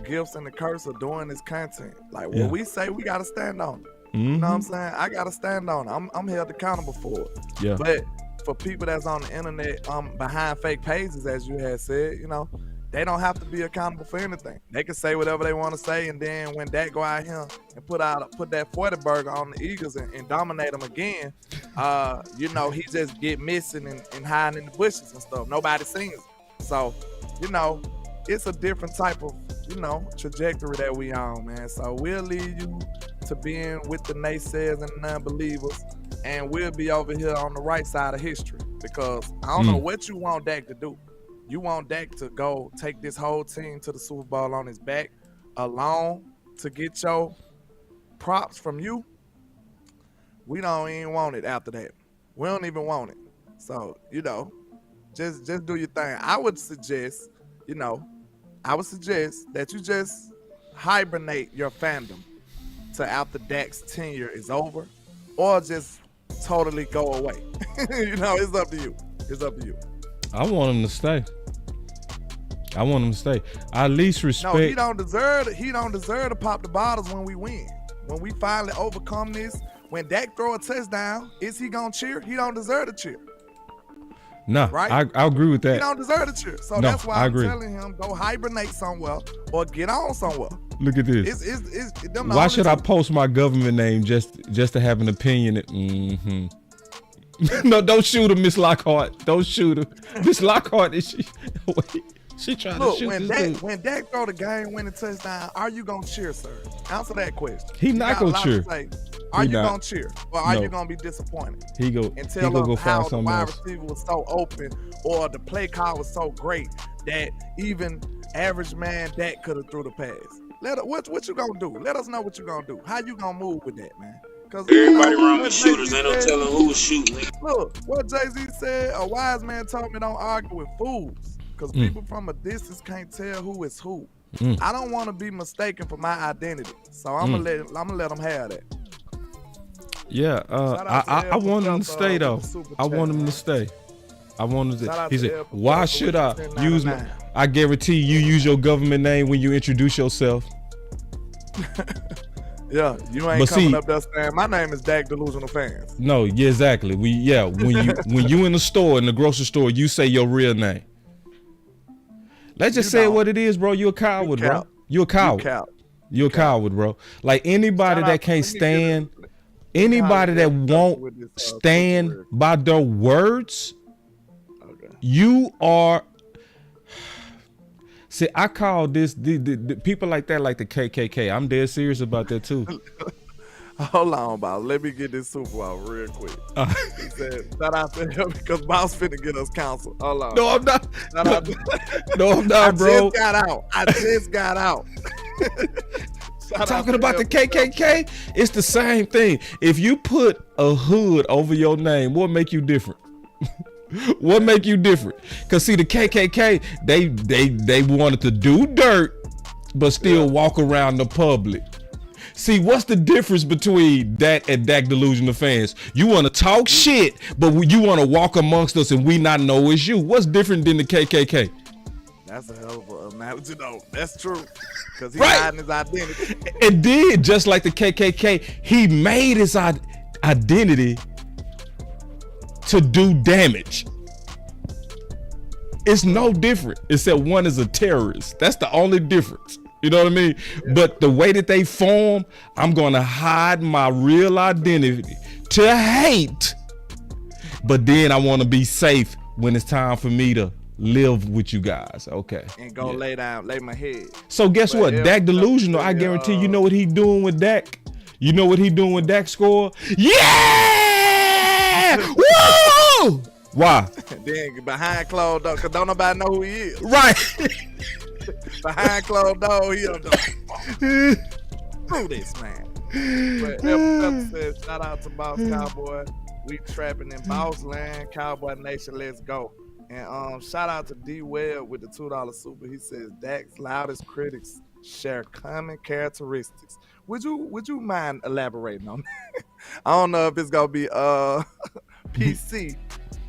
gifts and the curse of doing this content. Like what we say, we gotta stand on it. Mm-hmm. You know what I'm saying? I gotta stand on it. I'm held accountable for it. Yeah. But for people that's on the internet, behind fake pages, as you had said, you know, they don't have to be accountable for anything. They can say whatever they want to say, and then when Dak go out here and put that 40 burger on the Eagles and dominate them again, you know, he just get missing and hiding in the bushes and stuff. Nobody sees him. So, you know, it's a different type of, you know, trajectory that we on, man. So we'll leave you to being with the naysayers and the non-believers, and we'll be over here on the right side of history, because I don't know what you want Dak to do. You want Dak to go take this whole team to the Super Bowl on his back alone to get your props from you? We don't even want it after that. We don't even want it. So, you know, just do your thing. I would suggest that you just hibernate your fandom to after Dak's tenure is over, or just totally go away. You know, it's up to you. It's up to you. I want him to stay. I at least respect. No, he don't deserve to pop the bottles when we win. When we finally overcome this, when Dak throw a touchdown, is he gonna cheer? He don't deserve to cheer. Nah, right? I agree with that. He don't deserve the cheer. So No, that's why I I'm agree. telling him go hibernate somewhere or get on somewhere. Look at this. It's them Why should I post my government name just to have an opinion? No, don't shoot her, Miss Lockhart. Don't shoot her. Miss Lockhart, is she? Wait, she trying to shoot this dude. When Dak throw the game-winning touchdown, are you gonna cheer, sir? Answer that question. He not gonna cheer. Are you gonna cheer, or are you gonna be disappointed? He go. And He tell go us how find the something wide else. receiver was so open, or the play call was so great that even average man Dak could have threw the pass. What you gonna do? Let us know what you gonna do. How you gonna move with that, man? Because Everybody around with shooters, ain't no telling who was shooting. Look, what Jay-Z said, a wise man told me don't argue with fools. Because people from a distance can't tell who is who. I don't want to be mistaken for my identity. So I'm gonna let them have that. Yeah, I want him to stay though. I want him to stay. I want him to. He said, "Why should I use my?" I guarantee you use your government name when you introduce yourself. Yeah, you ain't coming up there saying my name is Dak Delusional Fans. No, yeah, exactly. When you in the store, in the grocery store, you say your real name. Let's just say what it is, bro. You a coward, bro. You a coward. You a coward, bro. Like anybody that can't stand, anybody that won't stand by their words, you are. See, I call this the people like that like the KKK. I'm dead serious about that too. Hold on, Boss. Let me get this super out real quick. He said, shout out to him because Boss finna get us counsel. Hold on. No, I'm not. No, I'm not, bro. I just got out. Talking about the KKK, it's the same thing. If you put a hood over your name, what make you different? What make you different? Cause see, the KKK, they wanted to do dirt, but still walk around the public. See, what's the difference between that and Dak Delusional Fans? You want to talk shit, but you want to walk amongst us and we not know it's you. What's different than the KKK? That's a hell of an analogy, though. That's true. Because he's hiding his identity. And then, just like the KKK, he made his identity to do damage. It's no different, except one is a terrorist. That's the only difference. You know what I mean? Yeah. But the way that they form, I'm going to hide my real identity to hate. But then I want to be safe when it's time for me to live with you guys. Okay. And go lay my head. So guess what? Dak Delusional, I guarantee you know what he doing with Dak? You know what he doing with Dak score? Yeah! Woo! Why? Then behind closed doors, because don't nobody know who he is. Right. Behind closed doors, he don't know. Screw this, man. But Pepper says, shout out to Boss Cowboy. We trapping in BossLand, Cowboy Nation, let's go. And shout out to D Webb with the $2 super. He says Dak's loudest critics share common characteristics. Would you mind elaborating on that? I don't know if it's gonna be PC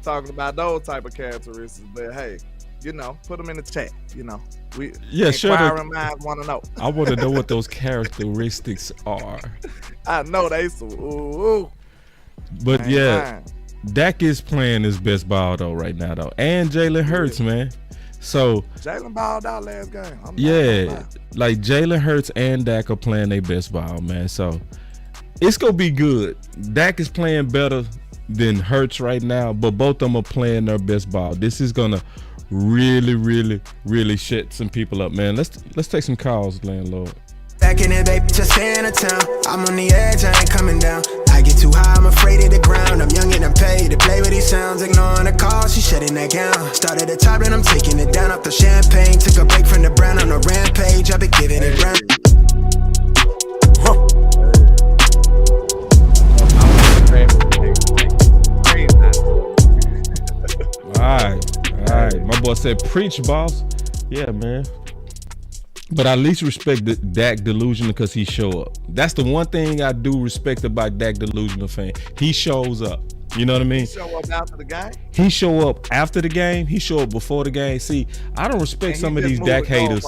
talking about those type of characteristics, but hey, you know, put them in the chat. You know, inquiring minds want to know. I want to know what those characteristics are. I know they so. Ooh. But man, yeah, Dak is playing his best ball though right now though, and Jalen Hurts, man. So Jalen balled out last game. Like Jalen Hurts and Dak are playing their best ball, man. So it's gonna be good. Dak is playing better than Hurts right now, but both of them are playing their best ball. This is gonna really shut some people up, man. Let's take some calls, landlord. Back in it, baby, just stay in the town. I'm on the edge, I ain't coming down. I get too high, I'm afraid of the ground. I'm young and I'm paid to play with these sounds. Ignoring the call, she shutting that down. Started at the top and I'm taking it down off the champagne. Took a break from the brown on a rampage. I've been giving it round. All right. My boy said, preach, boss. Yeah, man. But I at least respect the Dak Delusional because he show up. That's the one thing I do respect about Dak Delusional fan. He shows up. You know what I mean? He show up after the game? He show up after the game. He show up before the game. See, I don't respect some of these Dak haters.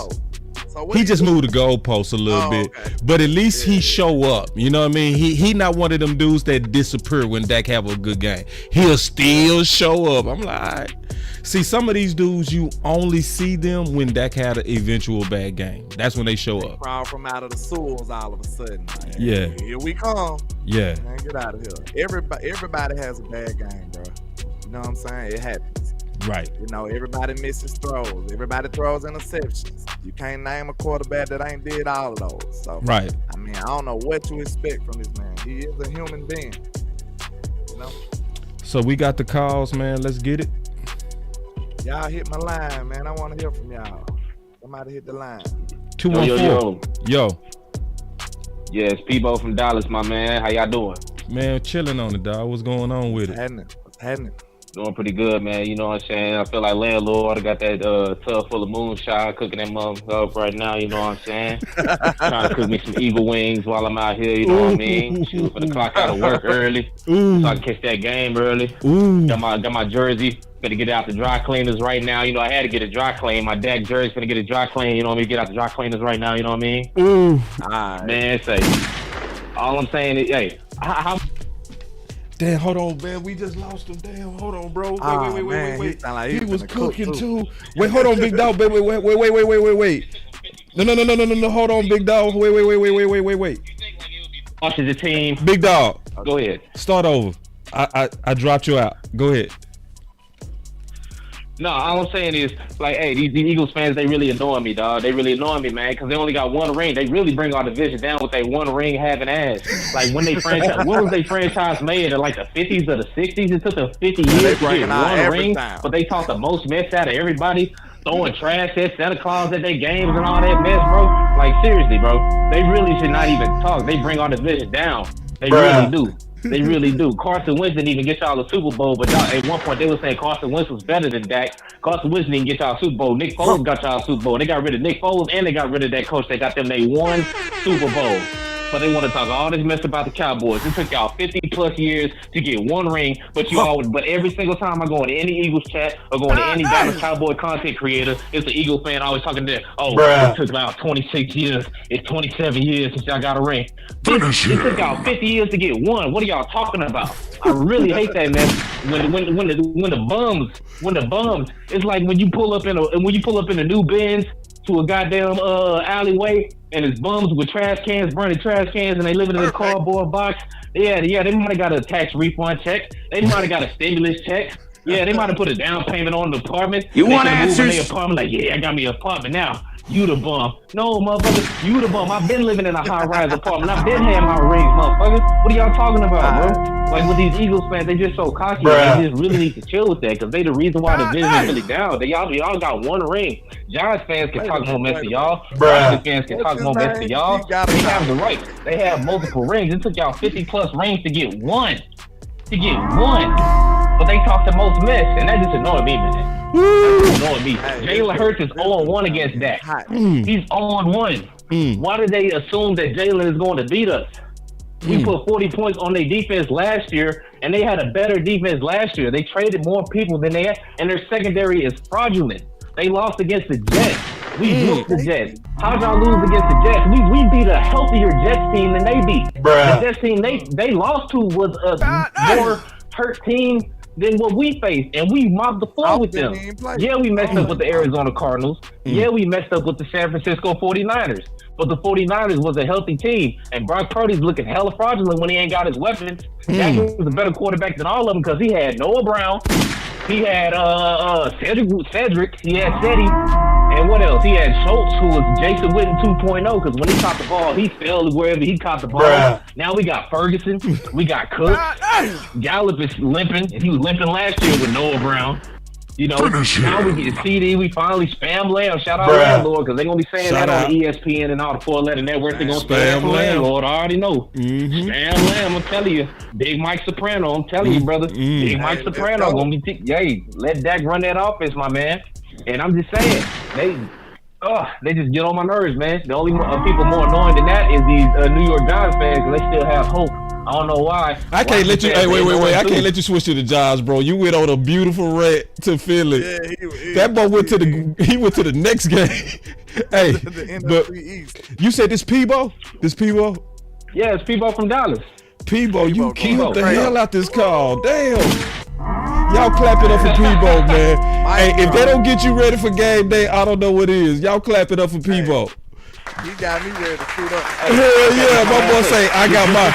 So He just moved the goalposts a little bit, okay. but at least he show up. You know what I mean? He not one of them dudes that disappear when Dak have a good game. He'll still show up. I'm like, all right. See, some of these dudes, you only see them when Dak had an eventual bad game. That's when they show up. Crawl from out of the sewers all of a sudden. Like, Yeah. Here we come. Yeah. Man, get out of here. Everybody has a bad game, bro. You know what I'm saying? It happens. Right. You know, everybody misses throws. Everybody throws interceptions. You can't name a quarterback that ain't did all of those. So, Right. I mean, I don't know what to expect from this man. He is a human being. You know? So we got the calls, man. Let's get it. Y'all hit my line, man. I want to hear from y'all. Somebody hit the line. 214. Yo. Yeah, it's Peebo from Dallas, my man. How y'all doing? Man, chilling on it, dog. What's going on with it? What's happening? Doing pretty good, man. You know what I'm saying? I feel like landlord. I got that tub full of moonshine, cooking that motherfucker up right now. You know what I'm saying? Trying to cook me some eagle wings while I'm out here. You know what I mean? Shoot for the clock out of work early, so I can catch that game early. Got my jersey. Better get it out the dry cleaners right now. You know, I had to get a dry clean. My Dak jersey's gonna get a dry clean. You know what I mean? Get out the dry cleaners right now. You know what I mean? Ooh. All right. Man, say. All I'm saying is, hey, how Damn, hold on, man. We just lost him. Damn, hold on, bro. Wait. Like He was cooking too. too. Wait, hold on, big dog. Wait. No. Hold on, big dog. Wait. watches the team? Big dog. Go ahead. Start over. I dropped you out. Go ahead. No, all I'm saying is, like, hey, these Eagles fans, they really annoying me, dog. They really annoying me, man, because they only got one ring. They really bring our division down with that one ring having ass. Like, when they franchise, when was they franchise made? In, like, the 50s or the 60s? It took them 50 years to get one ring, but they talk the most mess out of everybody, throwing trash at Santa Claus at their games and all that mess, bro. Like, seriously, bro. They really should not even talk. They bring our division down. They really do. They really do. Carson Wentz didn't even get y'all a Super Bowl, but y'all, at one point they were saying Carson Wentz was better than Dak. Carson Wentz didn't get y'all a Super Bowl. Nick Foles got y'all a Super Bowl. They got rid of Nick Foles and they got rid of that coach. They got them they won Super Bowl. But they want to talk all this mess about the Cowboys. It took y'all 50 plus years to get one ring, but you always, but every single time I go into any Eagles chat or go into any Dallas Cowboy content creator, it's an Eagle fan always talking to them. Oh, it took about 26 years. It's 27 years since y'all got a ring. It took y'all 50 years to get one. What are y'all talking about? I really hate that, man. When the bums, it's like when you pull up in a new Benz to a goddamn alleyway, and it's bums with trash cans, burning trash cans, and they living in a cardboard box. Yeah, they might have got a tax refund check. They might have got a stimulus check. Yeah, they might have put a down payment on the apartment. You want answers? answers? Apartment, like, yeah, I got me an apartment now. You the bum. No, motherfucker, you the bum. I've been living in a high-rise apartment. I've been having my rings, motherfucker. What are y'all talking about, bro? Like, with these Eagles fans, they just so cocky. They just really need to chill with that, because they the reason why the division is really down. Y'all got one ring. Giants fans can talk more mess to y'all. Washington fans can talk more mess to y'all. They have the right. They have multiple rings. It took y'all 50-plus rings to get one. But they talk the most mess, and that just annoyed me, man. Jalen Hurts is 0-1 against Dak. He's 0-1. Why did they assume that Jalen is going to beat us? We put 40 points on their defense last year, and they had a better defense last year. They traded more people than they had, and their secondary is fraudulent. They lost against the Jets. We whooped the Jets. How'd y'all lose against the Jets? We beat a healthier Jets team than they beat. The Jets team they lost to was a more hurt team than what we faced, and we mopped the floor with them. Yeah, we messed up with the Arizona Cardinals. Yeah, we messed up with the San Francisco 49ers. But the 49ers was a healthy team, and Brock Purdy's looking hella fraudulent when he ain't got his weapons. Dak was a better quarterback than all of them because he had Noah Brown, he had Cedric, he had Cedi, and what else? He had Schultz, who was Jason Witten 2.0, because when he caught the ball, he fell wherever he caught the ball. Now we got Ferguson, we got Cook, Gallup is limping, and he was limping last year with Noah Brown. You know, now we get CD, we finally spam Lamb. Shout out Landlord, because they're going to be saying that on ESPN and all the 4-letter networks. They're going to spam Landlord. I already know. Spam Lamb, I'm telling you. Big Mike Soprano, I'm telling you, brother. Big Mike Soprano going to be, let Dak run that offense, my man. And I'm just saying, they just get on my nerves, man. The only people more annoying than that is these New York Giants fans, because they still have hope. I don't know why. I can't let you. Hey, wait. I can't let you switch to the Giants, bro. You went on a beautiful rant to Philly. Yeah, that boy went to the next game. Hey, the NFC but East. you said this Peebo? This Peebo? Yeah, it's people from Dallas. Peebo, you Peebo killed the going hell out this call. Damn. Y'all clap it up for Peebo, man. Hey, if they don't get you ready for game day, I don't know what is. Y'all clap it up for Peebo. He got me ready to shoot up. Hell yeah, my boy say, I got my.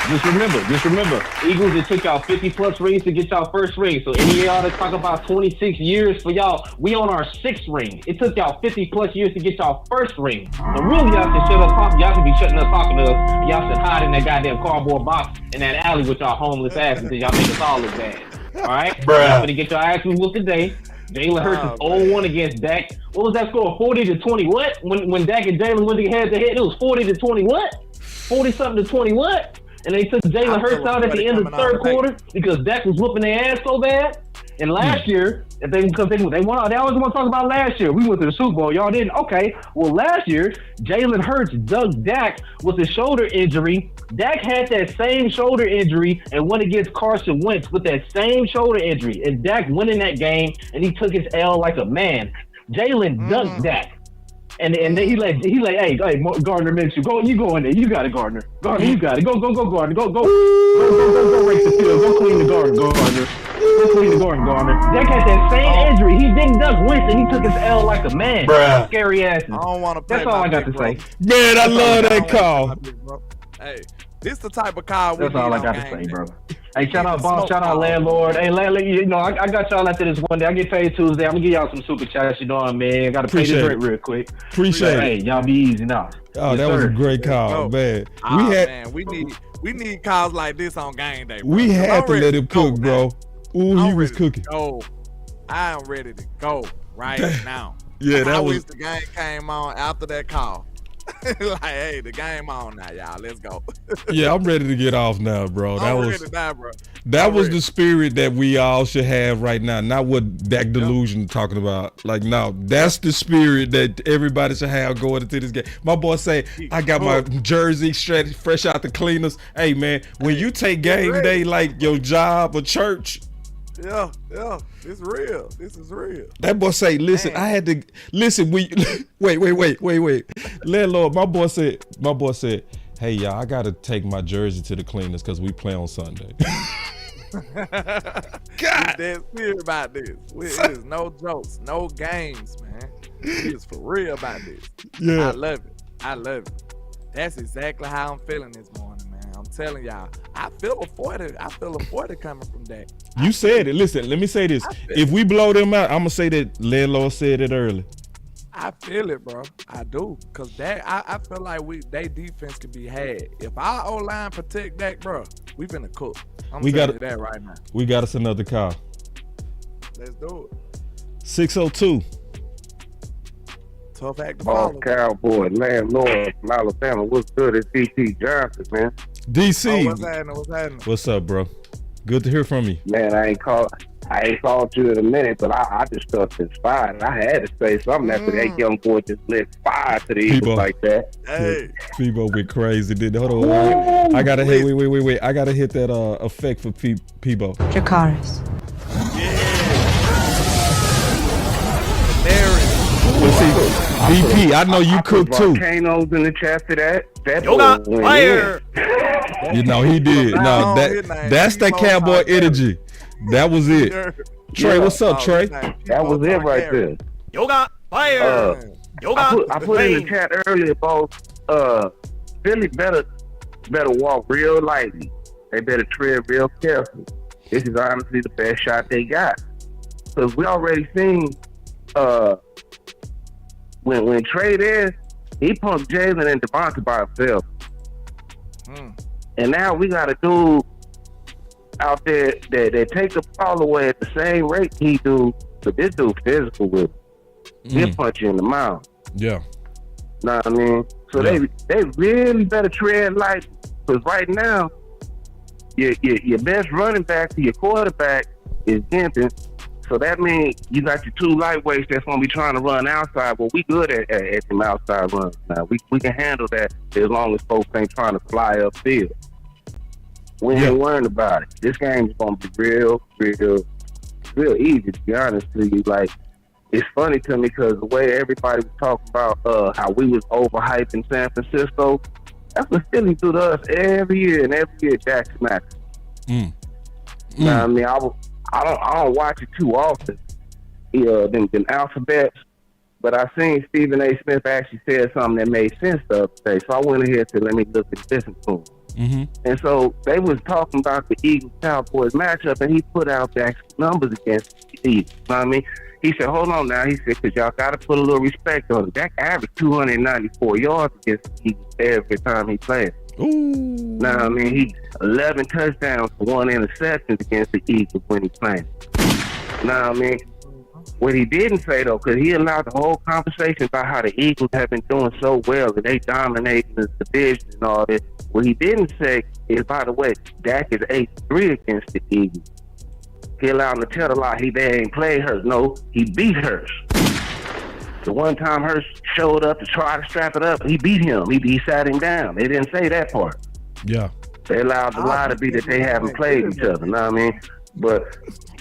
Just remember, Eagles, it took y'all 50+ rings to get y'all first ring. So any of y'all that talk about 26 years for y'all, we on our 6th ring. It took y'all 50+ years to get y'all first ring. So really, y'all should shut up talking. Y'all should be shutting up talking to us. And y'all should hide in that goddamn cardboard box in that alley with y'all homeless asses until y'all make us all look bad. All right? Bruh. Y'all gonna get your asses whooped today. Jalen Hurts is 0-1 against Dak. What was that score? 40-20 what? When Dak and Jalen went head to head, it was 40-20 what? 40-something to 20 what? And they took Jalen Hurts out at the end of the third quarter because Dak was whooping their ass so bad. And last year, because they always want to talk about last year. We went to the Super Bowl. Y'all didn't. Okay. Well, last year, Jalen Hurts dug Dak with a shoulder injury. Dak had that same shoulder injury and went against Carson Wentz with that same shoulder injury. And Dak went in that game and he took his L like a man. Jalen dug Dak. And then he like, hey, Gardner Minshew, go, you go in there, you got it, Gardner, you got it, go, Gardner, go, race the field, go clean the garden, Gardner, go clean the garden, Gardner. Dak had that same injury, he didn't duck Wentz, and he took his L like a man. Bruh. Scary asses. I don't want to play. That's all I got to say. Man, I love that call. Hey, this the type of call we That's all I got to say, bro. Hey, shout out Boss, shout out Landlord. Hey, Landlord, you know, I got y'all after this one day. I get paid Tuesday. I'm gonna give y'all some super chats, you know what I mean? I gotta pay this rent real quick. Appreciate it. Hey, y'all be easy now. Oh, Yes, that was a sir. great call, man. Man, we need calls like this on game day, bro. We had to let him cook, bro. Ooh, he was cooking. Go. I am ready to go right now. Yeah, that I was. wish the game came on after that call. Like, hey, the game on now, y'all. Let's go. Yeah, I'm ready to get off now, bro. I'm ready to die, bro. That was the spirit that we all should have right now. Not what Dak Delusion talking about. Like, no, that's the spirit that everybody should have going into this game. My boy say, I got my jersey fresh out the cleaners. Hey, man, when you take game day like your job or church. Yeah, it's real. This is real. That boy say, listen, man. I had to listen. Wait. Landlord, my boy said, hey y'all, I gotta take my jersey to the cleaners because we play on Sunday. God, dead serious about this. It is no jokes, no games, man. It is for real about this. Yeah, I love it. That's exactly how I'm feeling this morning, man. I'm telling y'all, I feel a 40. I feel a 40 coming from Dak. You said it. Listen, let me say this. If we blow them out, I'm gonna say that Landlord said it early. I feel it, bro. I do. Cause Dak, I feel like they defense can be had. If our O-line protect Dak, bro, we finna cook. I'm telling you that right now. We got us another call. Let's do it. 602. Tough act to follow. Boss Cowboy, Landlord from Alabama. What's good? It's DT Johnson, man. DC. What's happening? What's up, bro? Good to hear from you. Man, I ain't called you in a minute, but I just felt inspired. I had to say something after that young boy just lit fire to the Eagles like that. Hey. Peebo went crazy, did hold on. I gotta hit wait. I gotta hit that effect for Peebo. Dracarys. There it is. VP, I know you cook too. Volcanoes in the chest of that. Yoga fire. You know he did. No, that's that cowboy energy. That was it. Trey, what's up, Trey? That was it right there. Yoga fire. Yoga. I put in the chat earlier, boss. Philly better walk real lightly. They better tread real carefully. This is honestly the best shot they got. Because we already seen when Trey there, he punked Jalen and Devontae by himself. And now we got a dude out there that take the ball away at the same rate he do, but this dude physical with him. He'll punch you in the mouth. Yeah. Know what I mean? So they really better tread light, because right now, your best running back to your quarterback is Denton. So that means you got your two lightweights that's going to be trying to run outside. Well, we good at them outside runs now. We can handle that as long as folks ain't trying to fly upfield. We ain't worrying about it. This game is going to be real easy, to be honest with you. Like, it's funny to me because the way everybody was talking about how we was overhyped in San Francisco, that's what Philly do to us every year, and every year Dak smacks. Now, I mean, I don't watch it too often, them alphabets, but I seen Stephen A. Smith actually said something that made sense the other day, so I went ahead to let me look at this and and so they was talking about the Eagles-Cowboys matchup, and he put out Dak's numbers against the Eagles. You know what I mean? He said, hold on now. He said, because y'all got to put a little respect on it. Dak averaged 294 yards against the Eagles every time he played. Now, I mean, he 11 touchdowns for 1 interception against the Eagles when he played. Now, I mean, what he didn't say, though, because he allowed the whole conversation about how the Eagles have been doing so well and they dominating the division and all that. What he didn't say is, by the way, Dak is 8-3 against the Eagles. He allowed him to tell a lie. They ain't played Hurts. No, he beat Hurts. The one time Hurts showed up to try to strap it up, he beat him. He sat him down. They didn't say that part. Yeah. They allowed the lie to be that they haven't played each other. You know what I mean? But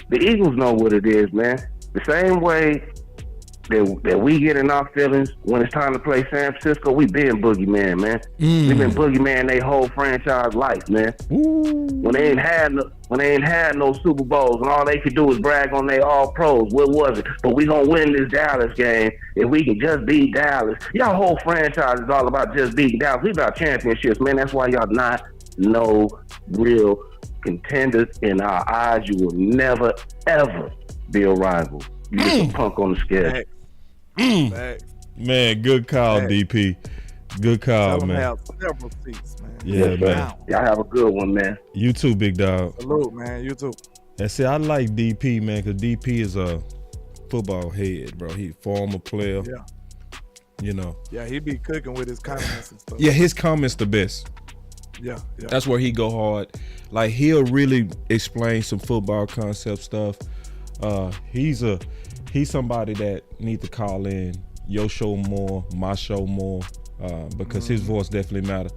the Eagles know what it is, man. The same way that we get in our feelings when it's time to play San Francisco, we been boogeyman, man. We've been boogeyman their whole franchise life, man. When they ain't had no Super Bowls and all they could do was brag on their all pros, what was it? But we gonna win this Dallas game if we can just beat Dallas. Y'all whole franchise is all about just beating Dallas. We about championships, man. That's why y'all not no real contenders in our eyes. You will never ever be a rival. You just a punk on the scale. Man, good call, DP. Good call, man. Have several seats, man. Yeah, man. Y'all have a good one, man. You too, big dog. Salute, man. You too. And see, I like DP, man, because DP is a football head, bro. He former player. Yeah. You know. Yeah, he be cooking with his comments and stuff. Yeah, his comments the best. Yeah. That's where he go hard. Like, he'll really explain some football concept stuff. He's somebody that need to call in your show more, my show more, because his voice definitely matter.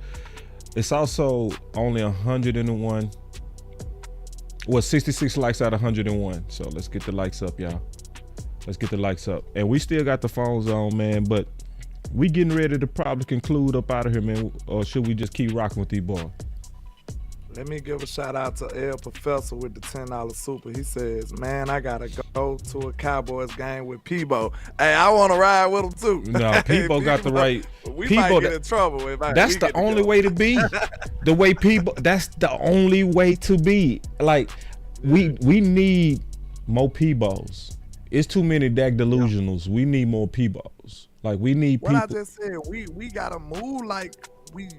It's also only 101. Well, 66 likes out of 101. So let's get the likes up, y'all. Let's get the likes up. And we still got the phones on, man, but we getting ready to probably conclude up out of here, man. Or should we just keep rocking with these boys? Let me give a shout out to El Professor with the $10 super. He says, man, I gotta go to a Cowboys game with Peebo. Hey, I want to ride with him too. No, Peebo got the right. We might get in trouble. That's the only way to be. The way Peebo, that's the only way to be. Like, we need more Peebos. It's too many Dak delusionals. We need more Peebos. Like, we need people. What I just said, we gotta move like we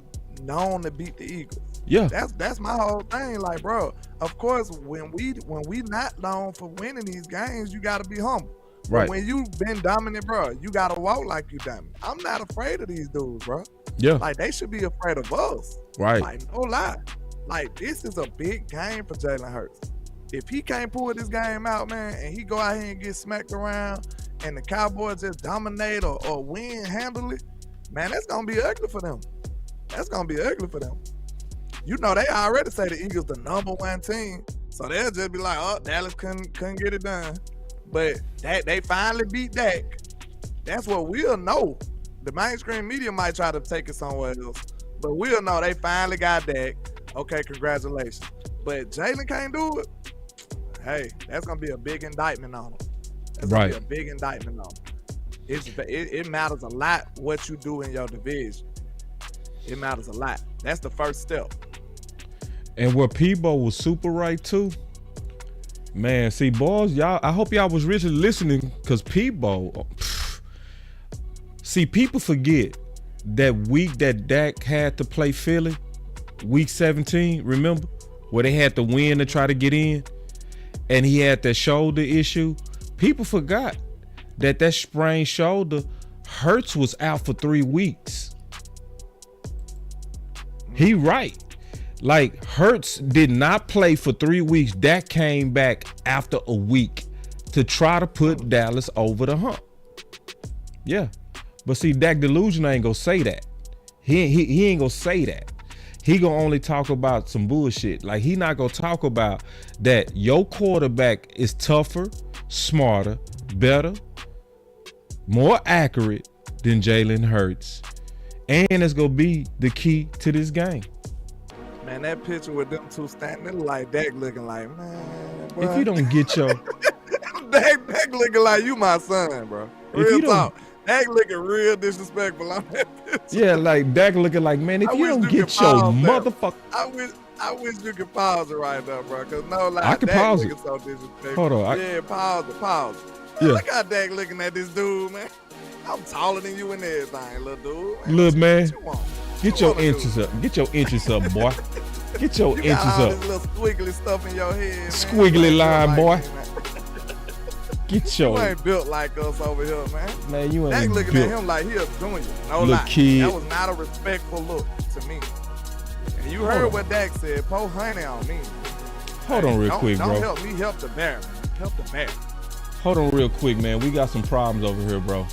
known to beat the Eagles. Yeah, that's my whole thing. Like, bro, of course, when we not known for winning these games, you gotta be humble. Right. But when you've been dominant, bro, you gotta walk like you dominant. I'm not afraid of these dudes, bro. Yeah. Like, they should be afraid of us. Right. Like, no lie. Like, this is a big game for Jalen Hurts. If he can't pull this game out, man, and he go out here and get smacked around, and the Cowboys just dominate or win handily, man, that's gonna be ugly for them. That's gonna be ugly for them. You know, they already say the Eagles the #1 team, so they'll just be like, oh, Dallas couldn't get it done. But they finally beat Dak. That's what we'll know. The mainstream media might try to take it somewhere else, but we'll know they finally got Dak. Okay, congratulations. But Jalen can't do it. Hey, that's gonna be a big indictment on him. That's gonna be a big indictment on him. It matters a lot what you do in your division. It matters a lot. That's the first step. And where Peebo was super right too, man. See, boys, y'all. I hope y'all was really listening, because Peebo. See, people forget that week that Dak had to play Philly, week 17. Remember, where they had to win to try to get in, and he had that shoulder issue. People forgot that sprained shoulder, Hurts was out for 3 weeks. He right. Like, Hurts did not play for 3 weeks. Dak came back after a week to try to put Dallas over the hump. Yeah. But see, Dak delusion ain't gonna say that. He ain't gonna say that. He gonna only talk about some bullshit. Like, he not gonna talk about that your quarterback is tougher, smarter, better, more accurate than Jalen Hurts. And it's going to be the key to this game. Man, that picture with them two standing like Dak looking like, man, bro. If you don't get your... Dak looking like you my son, bro. Real talk. Dak looking real disrespectful on that picture. Yeah, like Dak looking like, man, if you don't get your motherfucker... I wish you could pause it right now, bro. Cause no, like I can Dak pause it. so disrespectful. Hold on. Yeah, pause it. Man, Yeah. look how Dak looking at this dude, man. I'm taller than you and everything, little dude. Man, Look, man. What you want? Get your inches up. Get your inches up, boy. Get your You inches got all up. this little squiggly stuff in your head, man. Squiggly line, boy. Me, man. Get You your... ain't built like us over here, man. Man, you Dak ain't looking built. at him like he a junior. No Little lie. kid. That was not a respectful look to me. And you heard what Dak said. Pour honey on me. Hold on real quick, don't bro. Help me help the bear, man. Help the bear. Hold on real quick, man. We got some problems over here, bro.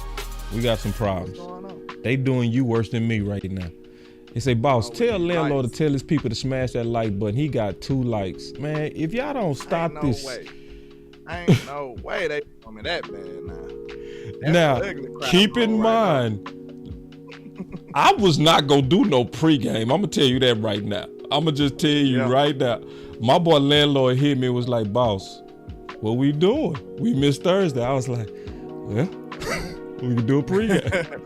We got some problems. What's going on? They doing you worse than me right now. They say, boss, tell landlord to tell his people to smash that like button. He got 2 likes. Man, if y'all don't stop this. Ain't no way they doing me that bad now. Now, keep in mind, I was not going to do no pregame. I'm going to tell you that right now. I'm going to just tell you right now. My boy landlord hit me and was like, boss, what we doing? We missed Thursday. I was like, well, we can do a pregame.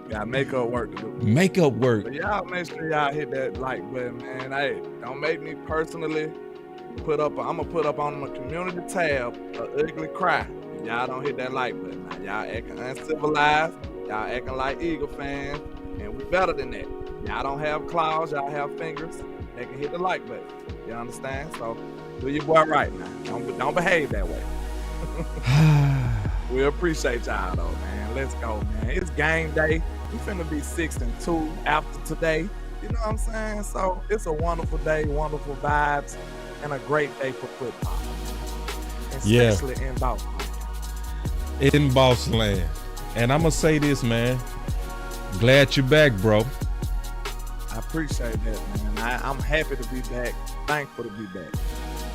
Got makeup work to do. Makeup work. But y'all make sure y'all hit that like button, man. Hey, don't make me personally I'm gonna put up on my community tab an ugly cry. If y'all don't hit that like button. Now, y'all acting uncivilized. Y'all acting like Eagle fans, and we better than that. Y'all don't have claws. Y'all have fingers. They can hit the like button. You understand? So do your boy right now. Don't behave that way. We appreciate y'all though, man. Let's go, man. It's game day. We finna be 6-2 after today. You know what I'm saying? So it's a wonderful day, wonderful vibes, and a great day for football. Especially in BossLand. In BossLand. And I'm gonna say this, man. Glad you're back, bro. I appreciate that, man. I'm happy to be back. Thankful to be back.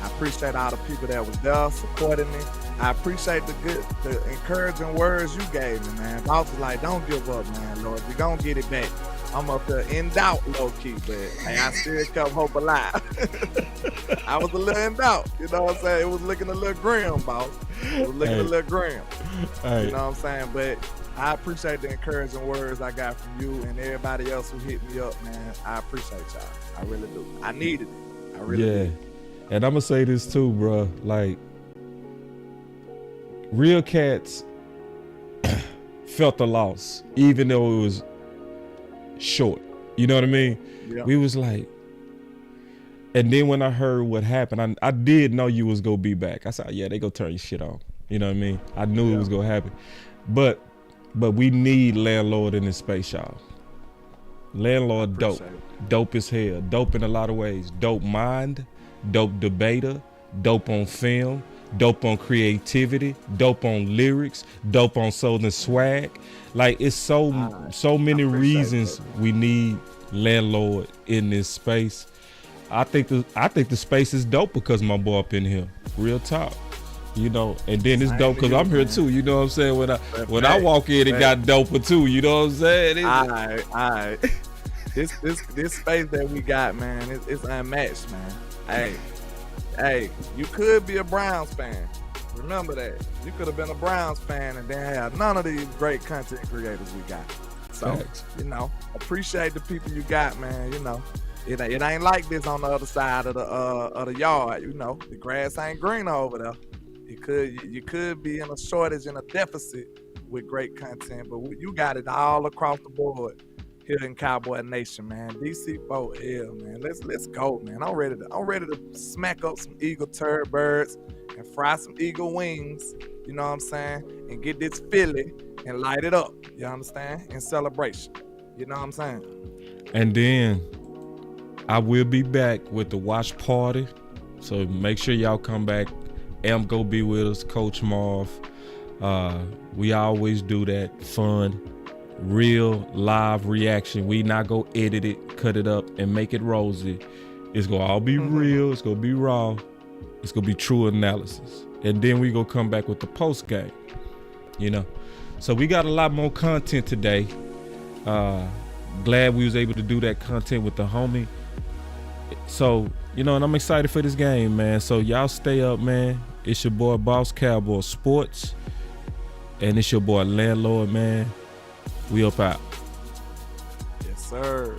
I appreciate all the people that was there supporting me. I appreciate the encouraging words you gave me, man. Boss was like, don't give up, man, Lord. You're going to get it back. I'm up there in doubt, low-key, but hey, I still kept hope alive. I was a little in doubt, you know what I'm saying? It was looking a little grim, boss. It was looking a little grim. You know what I'm saying? But I appreciate the encouraging words I got from you and everybody else who hit me up, man. I appreciate y'all. I really do. I needed it. I really did. And I'm going to say this too, bro. Like, real cats felt the loss, even though it was short. You know what I mean? Yeah. We was like, and then when I heard what happened, I did know you was going to be back. I said, yeah, they going to turn your shit off. You know what I mean? I knew it was going to happen. But we need landlord in this space, y'all. Landlord dope. Dope as hell. Dope in a lot of ways. Dope mind. Dope debater. Dope on film. Dope on creativity. Dope on lyrics. Dope on Southern swag. Like, it's so many reasons we need landlord in this space. I think the space is dope because my boy up in here. Real talk. You know, and then it's dope because I'm here too. You know what I'm saying? When I walk in, it got doper too. You know what I'm saying? All right. This space that we got, man, it's unmatched, man. Hey, you could be a Browns fan. Remember that. You could have been a Browns fan and then have none of these great content creators we got. So, you know, appreciate the people you got, man. You know, it ain't like this on the other side of the yard. You know, the grass ain't green over there. You could be in a shortage and a deficit with great content, but you got it all across the board here in Cowboy Nation, man. DC4L, man. Let's go, man. I'm ready to smack up some Eagle turd birds and fry some Eagle wings. You know what I'm saying? And get this Philly and light it up. You understand? In celebration. You know what I'm saying? And then I will be back with the watch party. So make sure y'all come back. Am go be with us, Coach Marv. We always do that. Fun, real, live reaction. We not go edit it, cut it up, and make it rosy. It's gonna all be real. It's gonna be raw. It's gonna be true analysis. And then we gonna come back with the post game. You know. So we got a lot more content today. Glad we was able to do that content with the homie. So, you know, and I'm excited for this game, man. So y'all stay up, man. It's your boy BossCowboySports. And it's your boy Landlord, man. We up out. Yes, sir.